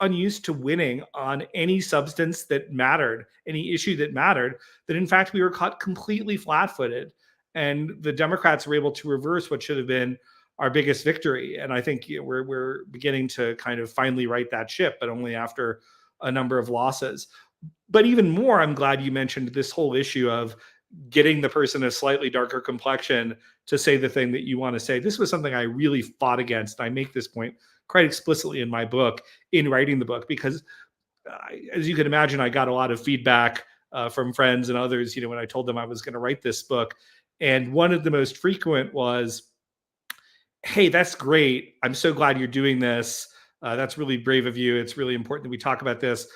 unused to winning on any substance that mattered, any issue that mattered, that in fact we were caught completely flat-footed. And the Democrats were able to reverse what should have been our biggest victory. And I think we're beginning to kind of finally right that ship, but only after a number of losses. But even more, I'm glad you mentioned this whole issue of getting the person a slightly darker complexion to say the thing that you want to say. This was something I really fought against. I make this point quite explicitly in my book, in writing the book, because as you can imagine, I got a lot of feedback from friends and others, when I told them I was going to write this book. And one of the most frequent was, hey, that's great. I'm so glad you're doing this. That's really brave of you. It's really important that we talk about this.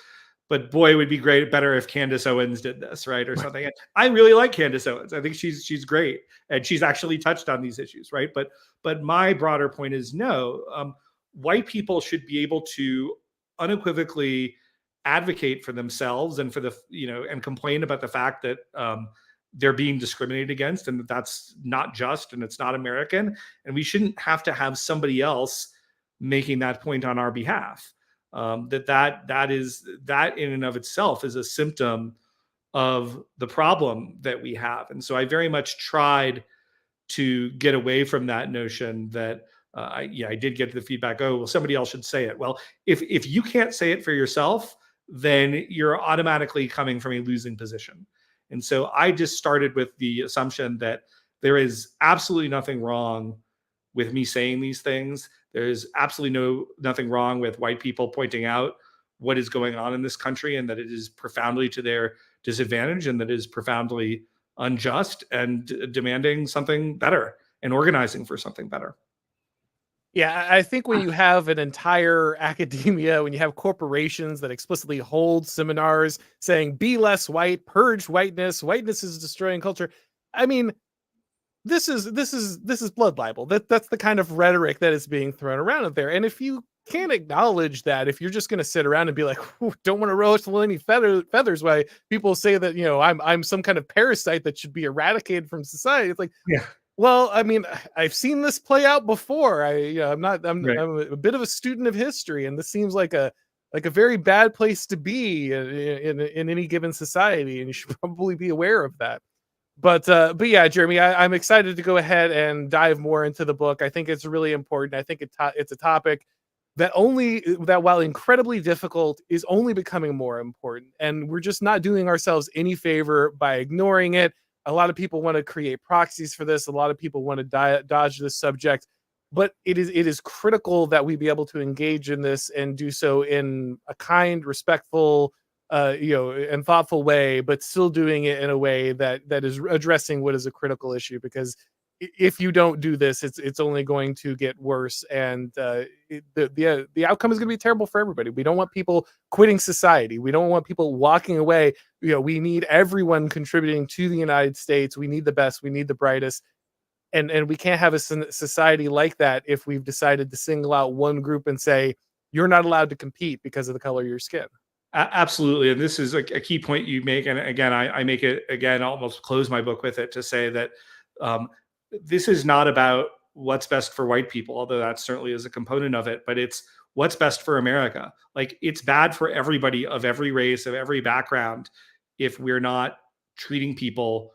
But boy, it would be better if Candace Owens did this, right? Or something. And I really like Candace Owens. I think she's great. And she's actually touched on these issues, right? But my broader point is no. White people should be able to unequivocally advocate for themselves and and complain about the fact that they're being discriminated against, and that's not just, and it's not American, and we shouldn't have to have somebody else making that point on our behalf. That in and of itself is a symptom of the problem that we have. And so I very much tried to get away from that notion that I did get the feedback, oh, well, somebody else should say it. Well, if you can't say it for yourself, then you're automatically coming from a losing position. And so I just started with the assumption that there is absolutely nothing wrong with me saying these things. There's absolutely nothing wrong with white people pointing out what is going on in this country, and that it is profoundly to their disadvantage, and that it is profoundly unjust, and demanding something better and organizing for something better. Yeah, I think when you have an entire academia, when you have corporations that explicitly hold seminars saying be less white, purge whiteness, whiteness is destroying culture. I mean, this is blood libel. That's the kind of rhetoric that is being thrown around out there. And if you can't acknowledge that, if you're just going to sit around and be like, don't want to rustle any feathers, why people say that I'm some kind of parasite that should be eradicated from society. It's like, yeah. Well, I mean, I've seen this play out before. I'm Right. I'm a bit of a student of history, and this seems like a very bad place to be in any given society, and you should probably be aware of that. But yeah, Jeremy, I'm excited to go ahead and dive more into the book. I think it's really important. I think it's a topic that while incredibly difficult, is only becoming more important, and we're just not doing ourselves any favor by ignoring it. A lot of people want to create proxies for this. A lot of people want to dodge this subject, but it is critical that we be able to engage in this and do so in a kind, respectful, and thoughtful way, but still doing it in a way that is addressing what is a critical issue. Because if you don't do this, it's only going to get worse, and the outcome is going to be terrible for everybody. We don't want people quitting society. We don't want people walking away. We need everyone contributing to the United States. We need the best. We need the brightest, and we can't have a society like that if we've decided to single out one group and say you're not allowed to compete because of the color of your skin. Absolutely. And this is a key point you make. And again, I make it again, almost close my book with it to say that this is not about what's best for white people, although that certainly is a component of it, but it's what's best for America. Like, it's bad for everybody of every race, of every background, if we're not treating people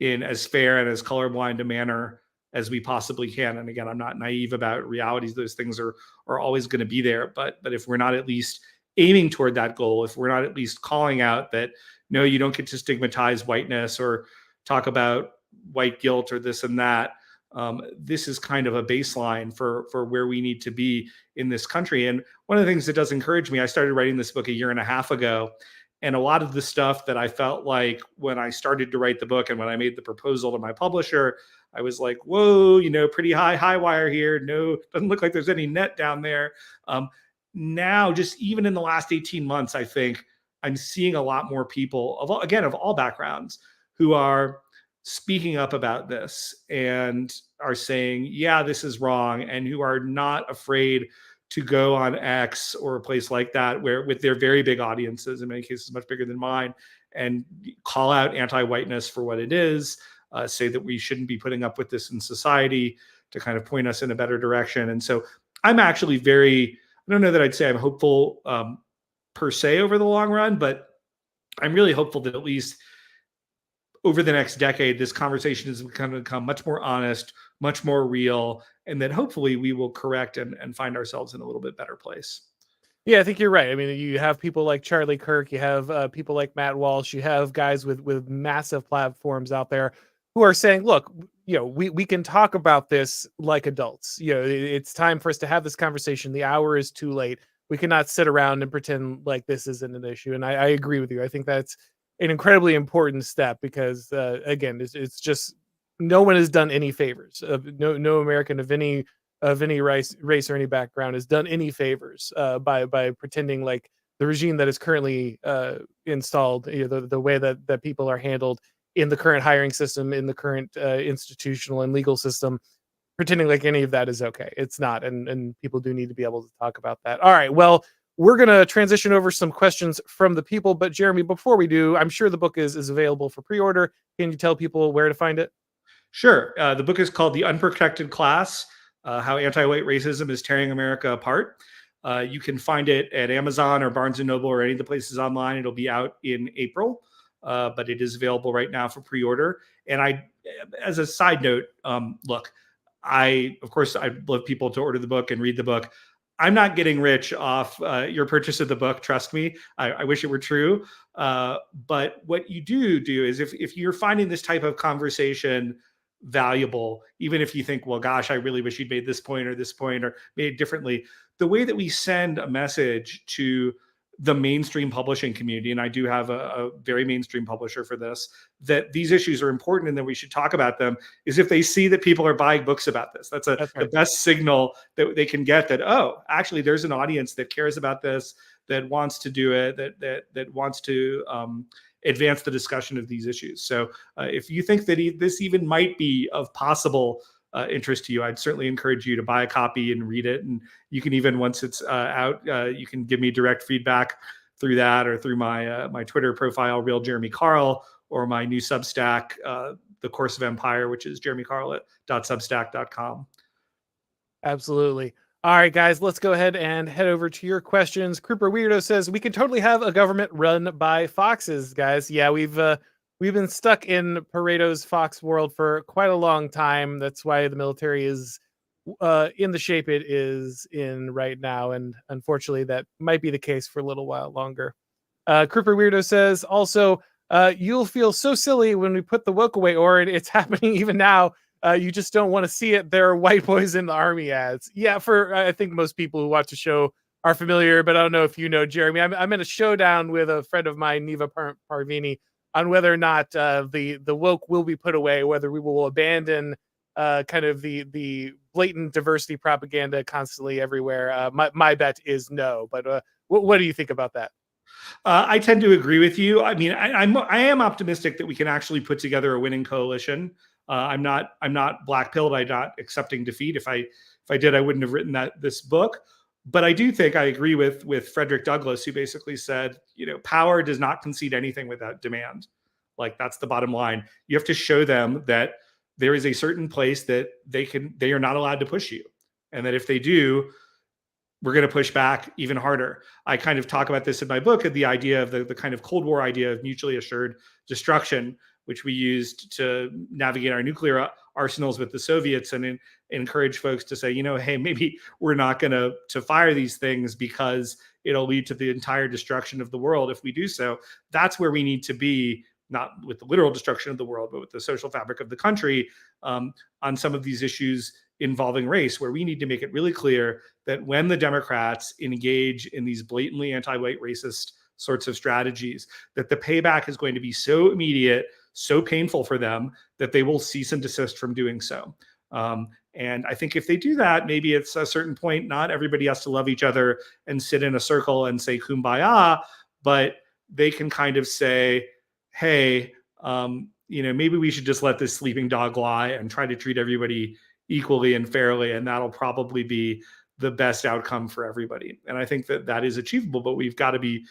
in as fair and as colorblind a manner as we possibly can. And again, I'm not naive about realities. Those things are always going to be there. But if we're not at least aiming toward that goal, if we're not at least calling out that, no, you don't get to stigmatize whiteness or talk about white guilt or this and that, this is kind of a baseline for where we need to be in this country. And one of the things that does encourage me, I started writing this book a year and a half ago. And a lot of the stuff that I felt like when I started to write the book and when I made the proposal to my publisher, I was like, whoa, pretty high wire here. No, doesn't look like there's any net down there. Now, just even in the last 18 months, I think I'm seeing a lot more people of all backgrounds who are speaking up about this and are saying, yeah, this is wrong, and who are not afraid to go on X or a place like that, where with their very big audiences, in many cases much bigger than mine, and call out anti-whiteness for what it is, say that we shouldn't be putting up with this in society, to kind of point us in a better direction. And so I'm actually I don't know that I'd say I'm hopeful per se over the long run, but I'm really hopeful that at least over the next decade, this conversation is going to become much more honest, much more real, and that hopefully we will correct and find ourselves in a little bit better place. Yeah, I think you're right. I mean, you have people like Charlie Kirk, you have people like Matt Walsh, you have guys with massive platforms out there who are saying, look, we can talk about this like adults. It's time for us to have this conversation. The hour is too late. We cannot sit around and pretend like this isn't an issue. And I agree with you. I think that's an incredibly important step because, again, it's just no one has done any favors. No American of any race or any background has done any favors by pretending like the regime that is currently installed, the way that people are handled in the current hiring system, in the current institutional and legal system, pretending like any of that is okay. It's not, and people do need to be able to talk about that. All right, well, we're going to transition over some questions from the people, but Jeremy, before we do, I'm sure the book is available for pre-order. Can you tell people where to find it? Sure. The book is called The Unprotected Class, How Anti-White Racism is Tearing America Apart. You can find it at Amazon or Barnes & Noble or any of the places online. It'll be out in April, but it is available right now for pre-order. And as a side note, look, of course, I'd love people to order the book and read the book. I'm not getting rich off your purchase of the book. Trust me. I wish it were true. But what you do is if you're finding this type of conversation valuable, even if you think, well, gosh, I really wish you'd made this point or made it differently, the way that we send a message to the mainstream publishing community, and I do have a very mainstream publisher for this, that these issues are important and that we should talk about them, is if they see that people are buying books about this. That's right. The best signal that they can get that, oh, actually there's an audience that cares about this, that wants to do it, that wants to advance the discussion of these issues. So if you think that this even might be of possible interest to you, I'd certainly encourage you to buy a copy and read it. And you can even, once it's out, you can give me direct feedback through that or through my Twitter profile, Real Jeremy Carl, or my new Substack, The Course of Empire, which is jeremycarl.substack.com. Absolutely. All right, guys, let's go ahead and head over to your questions. Crooper Weirdo says we can totally have a government run by foxes, guys. Yeah, we've been stuck in Pareto's fox world for quite a long time. That's why the military is in the shape it is in right now, and unfortunately, that might be the case for a little while longer. Crooper Weirdo says also, you'll feel so silly when we put the woke away, or it's happening even now. You just don't want to see it. There are white boys in the army ads. Yeah, I think most people who watch the show are familiar, but I don't know if you know, Jeremy. I'm in a showdown with a friend of mine, Neva Parvini, on whether or not the woke will be put away, whether we will abandon kind of the blatant diversity propaganda constantly everywhere. My bet is no. But what do you think about that? I tend to agree with you. I mean, I am optimistic that we can actually put together a winning coalition. I'm not black-pilled. I'm not accepting defeat. If I did, I wouldn't have written this book. But I do think I agree with Frederick Douglass, who basically said, power does not concede anything without demand. Like, that's the bottom line. You have to show them that there is a certain place that they are not allowed to push you. And that if they do, we're going to push back even harder. I kind of talk about this in my book, the idea of the kind of Cold War idea of mutually assured destruction, which we used to navigate our nuclear arsenals with the Soviets, and encourage folks to say, hey, maybe we're not going to fire these things because it'll lead to the entire destruction of the world if we do so. That's where we need to be, not with the literal destruction of the world, but with the social fabric of the country, on some of these issues involving race, where we need to make it really clear that when the Democrats engage in these blatantly anti-white racist sorts of strategies, that the payback is going to be so immediate, so painful for them, that they will cease and desist from doing so. And I think if they do that, maybe it's a certain point, not everybody has to love each other and sit in a circle and say kumbaya, but they can kind of say, hey, maybe we should just let this sleeping dog lie and try to treat everybody equally and fairly, and that'll probably be the best outcome for everybody. And I think that is achievable, but we've got to be,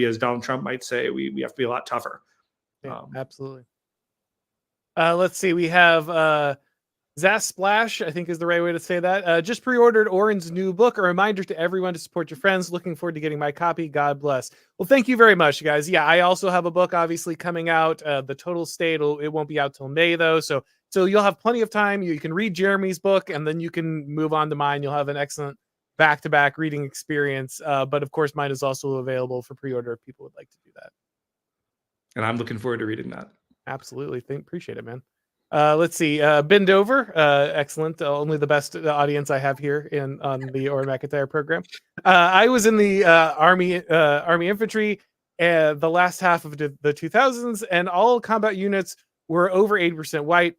as Donald Trump might say, we have to be a lot tougher. Yeah, absolutely. Let's see. We have Zas Splash, I think is the right way to say that. Just pre-ordered Auron's new book. A reminder to everyone to support your friends. Looking forward to getting my copy. God bless. Well, thank you very much, guys. Yeah, I also have a book obviously coming out. The Total State, it won't be out till May though. So you'll have plenty of time. You can read Jeremy's book and then you can move on to mine. You'll have an excellent back-to-back reading experience. But of course, mine is also available for pre-order if people would like to do that. And I'm looking forward to reading that. Absolutely. Appreciate it, man. Let's see. Bend Over. Excellent. Only the best audience I have here on the Auron MacIntyre program. I was in the Army infantry the last half of the 2000s, and all combat units were over 80% white.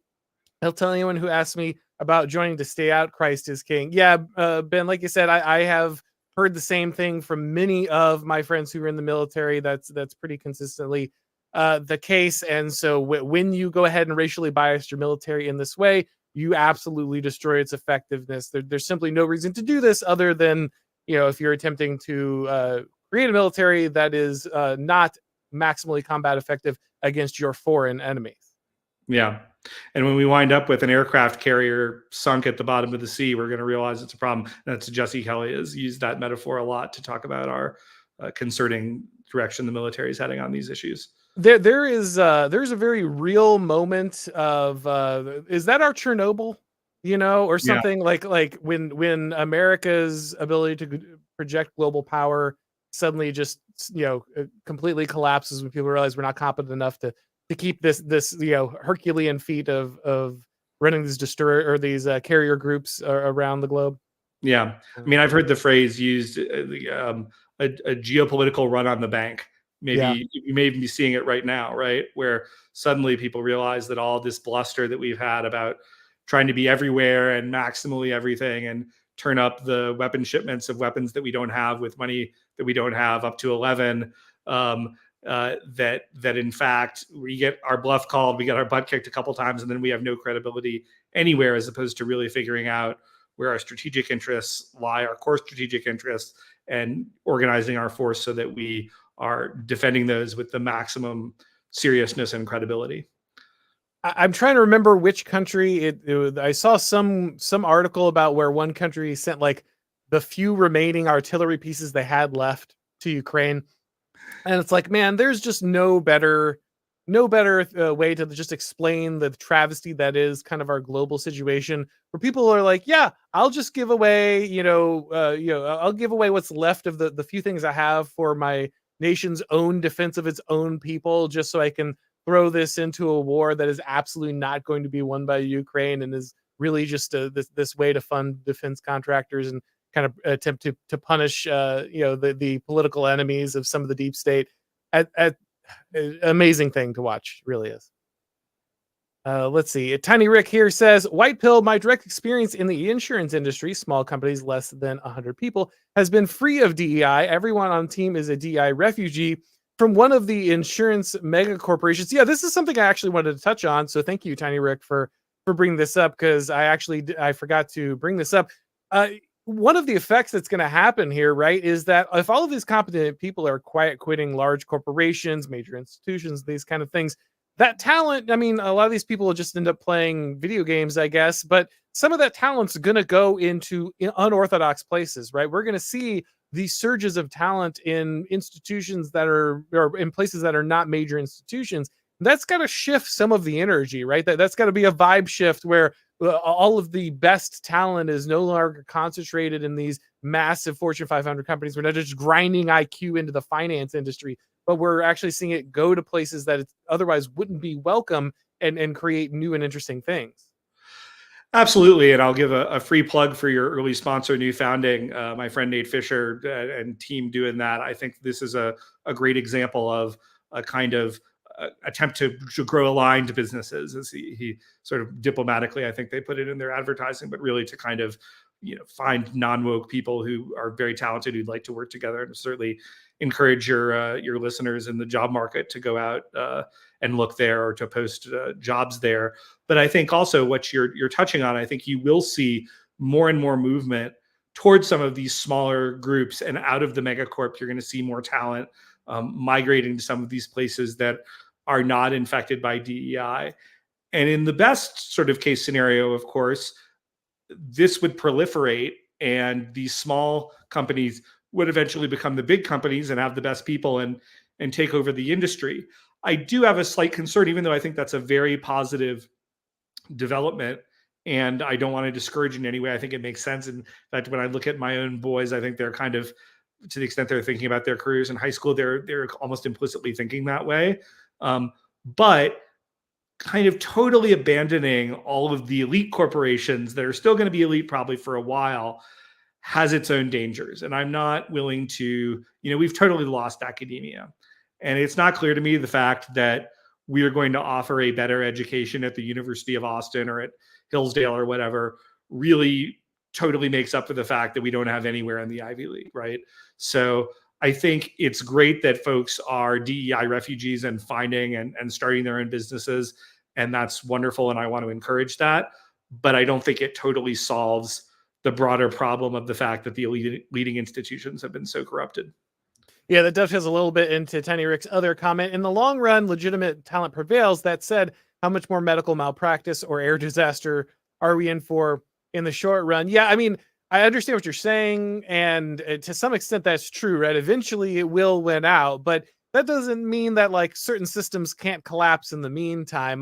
I'll tell anyone who asks me about joining to stay out, Christ is king. Yeah, Ben, like you said, I have heard the same thing from many of my friends who are in the military. That's pretty consistently the case. And so when you go ahead and racially bias your military in this way, you absolutely destroy its effectiveness. There's simply no reason to do this other than, if you're attempting to create a military that is not maximally combat effective against your foreign enemies. Yeah. And when we wind up with an aircraft carrier sunk at the bottom of the sea, we're going to realize it's a problem. That's Jesse Kelly has used that metaphor a lot to talk about our concerning direction the military is heading on these issues. There's a very real moment of is that our Chernobyl, or something. Yeah. like when America's ability to project global power suddenly just completely collapses when people realize we're not competent enough to keep this Herculean feat of running these destroyer or these carrier groups around the globe. Yeah, I mean, I've heard the phrase used, a geopolitical run on the bank. Maybe you may even be seeing it right now, right? Where suddenly people realize that all this bluster that we've had about trying to be everywhere and maximally everything and turn up the weapon shipments of weapons that we don't have with money that we don't have up to 11, that in fact we get our bluff called, we get our butt kicked a couple times, and then we have no credibility anywhere, as opposed to really figuring out where our strategic interests lie, our core strategic interests, and organizing our force so that we are defending those with the maximum seriousness and credibility. I'm trying to remember which country I saw some article about where one country sent like the few remaining artillery pieces they had left to Ukraine. And it's like, man, there's just no better way to just explain the travesty that is kind of our global situation, where people are like, yeah, I'll just give away, I'll give away what's left of the few things I have for my nation's own defense of its own people, just so I can throw this into a war that is absolutely not going to be won by Ukraine and is really just this way to fund defense contractors and kind of attempt to punish the political enemies of some of the deep state. Amazing thing to watch, really is. Let's see. Tiny Rick here says, White Pill, my direct experience in the insurance industry, small companies less than 100 people, has been free of DEI. Everyone on team is a DEI refugee from one of the insurance mega corporations. Yeah, this is something I actually wanted to touch on. So thank you, Tiny Rick, for bringing this up, because I forgot to bring this up. One of the effects that's going to happen here, right, is that if all of these competent people are quiet quitting large corporations, major institutions, these kind of things, that talent, I mean, a lot of these people will just end up playing video games, I guess, but some of that talent's going to go into unorthodox places, right? We're going to see these surges of talent in institutions that are, or in places that are not major institutions. That's got to shift some of the energy, right? That's got to be a vibe shift where all of the best talent is no longer concentrated in these massive Fortune 500 companies. We're not just grinding IQ into the finance industry, but we're actually seeing it go to places that it otherwise wouldn't be welcome, and create new and interesting things. Absolutely, and I'll give a free plug for your early sponsor, New Founding. My friend Nate Fisher and team doing that. I think this is a great example of a kind of attempt to grow aligned businesses, as he sort of diplomatically, I think they put it in their advertising, but really to kind of find non-woke people who are very talented who'd like to work together, and certainly encourage your listeners in the job market to go out and look there, or to post jobs there. But I think also what you're touching on, I think you will see more and more movement towards some of these smaller groups, and out of the megacorp, you're going to see more talent migrating to some of these places that are not infected by DEI. And in the best sort of case scenario, of course, this would proliferate, and these small companies would eventually become the big companies and have the best people and take over the industry. I do have a slight concern, even though I think that's a very positive development, and I don't want to discourage in any way. I think it makes sense. In fact, when I look at my own boys, I think they're kind of, to the extent they're thinking about their careers in high school, they're almost implicitly thinking that way. But kind of totally abandoning all of the elite corporations that are still going to be elite probably for a while has its own dangers. And I'm not willing to, we've totally lost academia. And it's not clear to me the fact that we are going to offer a better education at the University of Austin or at Hillsdale or whatever really totally makes up for the fact that we don't have anywhere in the Ivy League, right? So I think it's great that folks are DEI refugees and finding and starting their own businesses. And that's wonderful. And I want to encourage that. But I don't think it totally solves the broader problem of the fact that the leading institutions have been so corrupted. Yeah, that dovetails a little bit into Tiny Rick's other comment. In the long run, legitimate talent prevails. That said, how much more medical malpractice or air disaster are we in for in the short run? Yeah, I mean, I understand what you're saying, and to some extent that's true, right? Eventually it will win out, but that doesn't mean that like certain systems can't collapse in the meantime.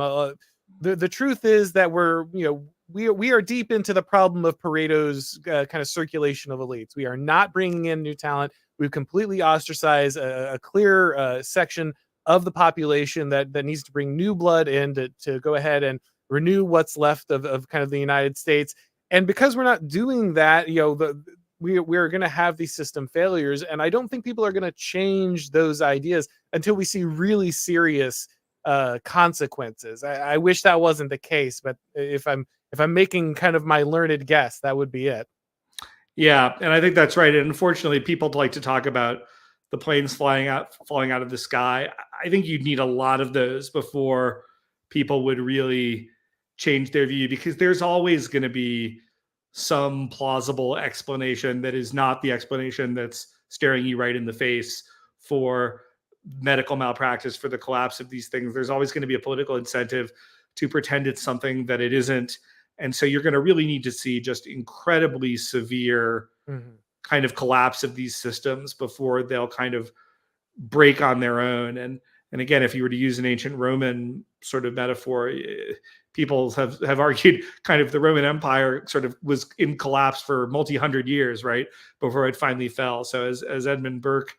The truth is that we are deep into the problem of Pareto's kind of circulation of elites. We are not bringing in new talent. We've completely ostracized a clear section of the population that needs to bring new blood in to go ahead and renew what's left of kind of the United States. And because we're not doing that, we're going to have these system failures. And I don't think people are going to change those ideas until we see really serious consequences. I wish that wasn't the case, but if I'm making kind of my learned guess, that would be it. Yeah, and I think that's right. And unfortunately, people like to talk about the planes falling out of the sky. I think you'd need a lot of those before people would really change their view, because there's always going to be some plausible explanation that is not the explanation that's staring you right in the face for medical malpractice, for the collapse of these things. There's always going to be a political incentive to pretend it's something that it isn't. And so you're going to really need to see just incredibly severe kind of collapse of these systems before they'll kind of break on their own. And again, if you were to use an ancient Roman sort of metaphor, people have argued kind of the Roman Empire sort of was in collapse for multi-hundred years, right, before it finally fell. So as Edmund Burke,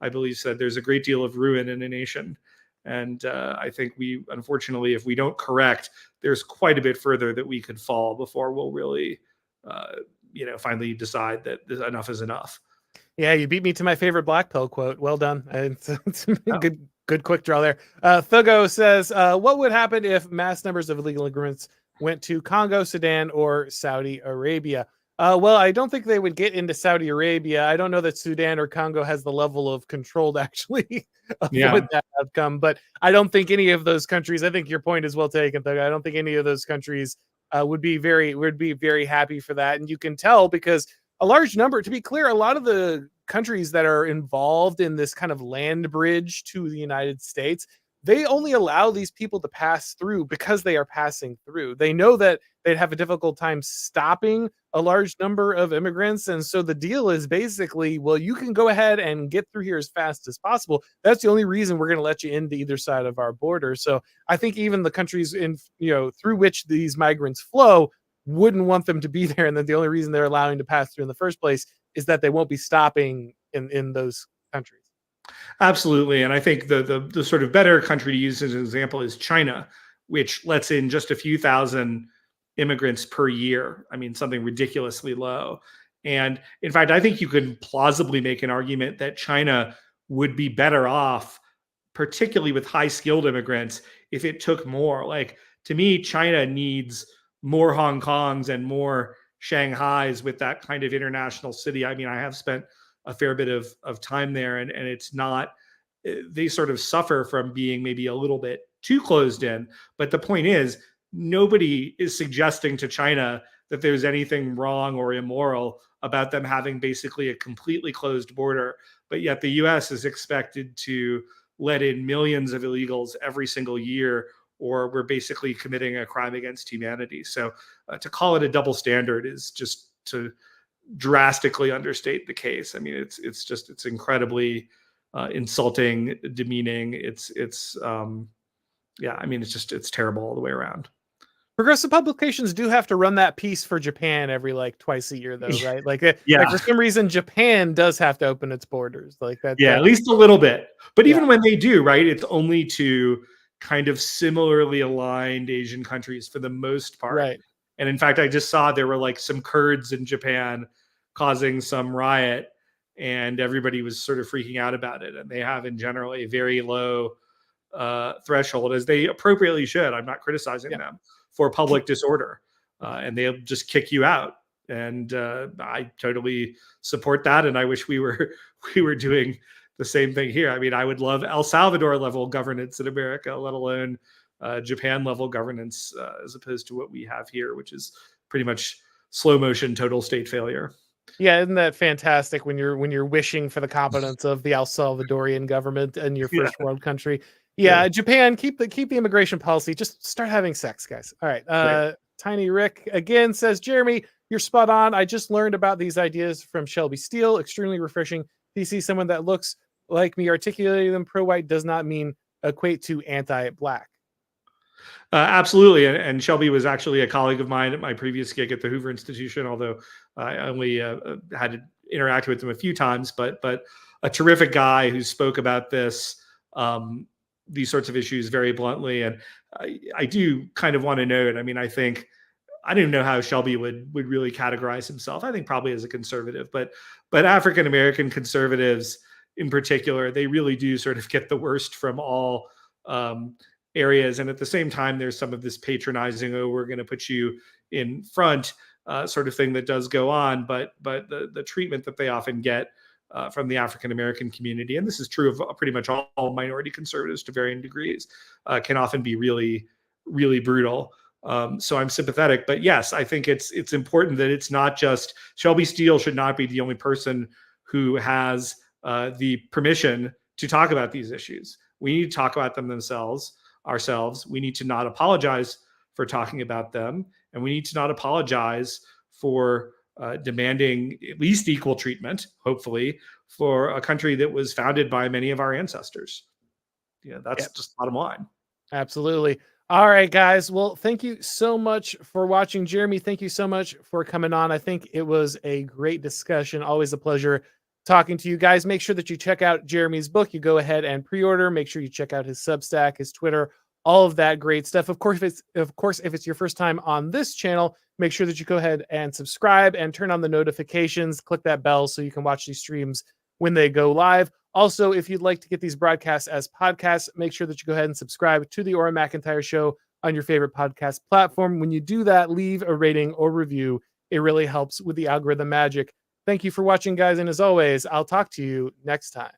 I believe, said, there's a great deal of ruin in a nation. And I think unfortunately, if we don't correct, there's quite a bit further that we could fall before we'll really, finally decide that enough is enough. Yeah, you beat me to my favorite Black Pill quote. Well done. It's a good quick draw there. Thugo says, what would happen if mass numbers of illegal immigrants went to Congo, Sudan, or Saudi Arabia? Well, I don't think they would get into Saudi Arabia. I don't know that Sudan or Congo has the level of control to actually avoid that outcome. But I don't think any of those countries, I think your point is well taken, Thugo. I don't think any of those countries would be very happy for that. And you can tell because a large number, to be clear, a lot of the countries that are involved in this kind of land bridge to the United States, they only allow these people to pass through because they are passing through. They know that they'd have a difficult time stopping a large number of immigrants. And so the deal is basically, well, you can go ahead and get through here as fast as possible. That's the only reason we're going to let you into either side of our border. So I think even the countries through which these migrants flow wouldn't want them to be there. And then the only reason they're allowing to pass through in the first place is that they won't be stopping in those countries. Absolutely. And I think the sort of better country to use as an example is China, which lets in just a few thousand immigrants per year. I mean, something ridiculously low. And in fact, I think you could plausibly make an argument that China would be better off, particularly with high skilled immigrants, if it took more. Like, to me, China needs more Hong Kongs and more Shanghais with that kind of international city. I mean, I have spent a fair bit of time there, and it's not, they sort of suffer from being maybe a little bit too closed in. But the point is, nobody is suggesting to China that there's anything wrong or immoral about them having basically a completely closed border. But yet the US is expected to let in millions of illegals every single year, or we're basically committing a crime against humanity. So to call it a double standard is just to drastically understate the case. I mean, it's incredibly insulting, demeaning. It's terrible all the way around. Progressive publications do have to run that piece for Japan every like twice a year, though, right? Like for some reason, Japan does have to open its borders, like that. Yeah, at least a little bit. But even Yeah. when they do, right, it's only to kind of similarly aligned Asian countries for the most part. Right. And in fact, I just saw there were like some Kurds in Japan causing some riot, and everybody was sort of freaking out about it. And they have, in general, a very low threshold, as they appropriately should. I'm not criticizing them for public disorder, and they'll just kick you out. And I totally support that. And I wish we were doing the same thing here. I mean, I would love El Salvador level governance in America, let alone Japan level governance, as opposed to what we have here, which is pretty much slow motion total state failure. Yeah, isn't that fantastic when you're wishing for the competence of the El Salvadorian government in your first world country? Yeah, Japan, keep the immigration policy. Just start having sex, guys. All right. Right. Tiny Rick again says, Jeremy, you're spot on. I just learned about these ideas from Shelby Steele. Extremely refreshing. If you see someone that looks like me articulating them, pro-white does not mean equate to anti-black. Absolutely. And Shelby was actually a colleague of mine at my previous gig at the Hoover Institution, although I only had to interact with him a few times, but a terrific guy who spoke about these sorts of issues very bluntly. And I do kind of want to note, I mean, I don't even know how Shelby would really categorize himself. I think probably as a conservative, but African-American conservatives in particular, they really do sort of get the worst from all areas. And at the same time, there's some of this patronizing, oh, we're going to put you in front sort of thing that does go on. But the treatment that they often get from the African-American community, and this is true of pretty much all minority conservatives to varying degrees, can often be really, really brutal. So I'm sympathetic, but yes, I think it's important that it's not just Shelby Steele should not be the only person who has the permission to talk about these issues. We need to talk about them ourselves. We need to not apologize for talking about them, and we need to not apologize for demanding at least equal treatment, hopefully, for a country that was founded by many of our ancestors. Yeah, that's just bottom line. Absolutely. All right, guys. Well, thank you so much for watching. Jeremy, thank you so much for coming on. I think it was a great discussion. Always a pleasure talking to you guys. Make sure that you check out Jeremy's book. You go ahead and pre-order. Make sure you check out his Substack, his Twitter, all of that great stuff. Of course, if it's your first time on this channel, make sure that you go ahead and subscribe and turn on the notifications. Click that bell so you can watch these streams when they go live. Also, if you'd like to get these broadcasts as podcasts, make sure that you go ahead and subscribe to the Auron MacIntyre Show on your favorite podcast platform. When you do that, leave a rating or review. It really helps with the algorithm magic. Thank you for watching, guys. And as always, I'll talk to you next time.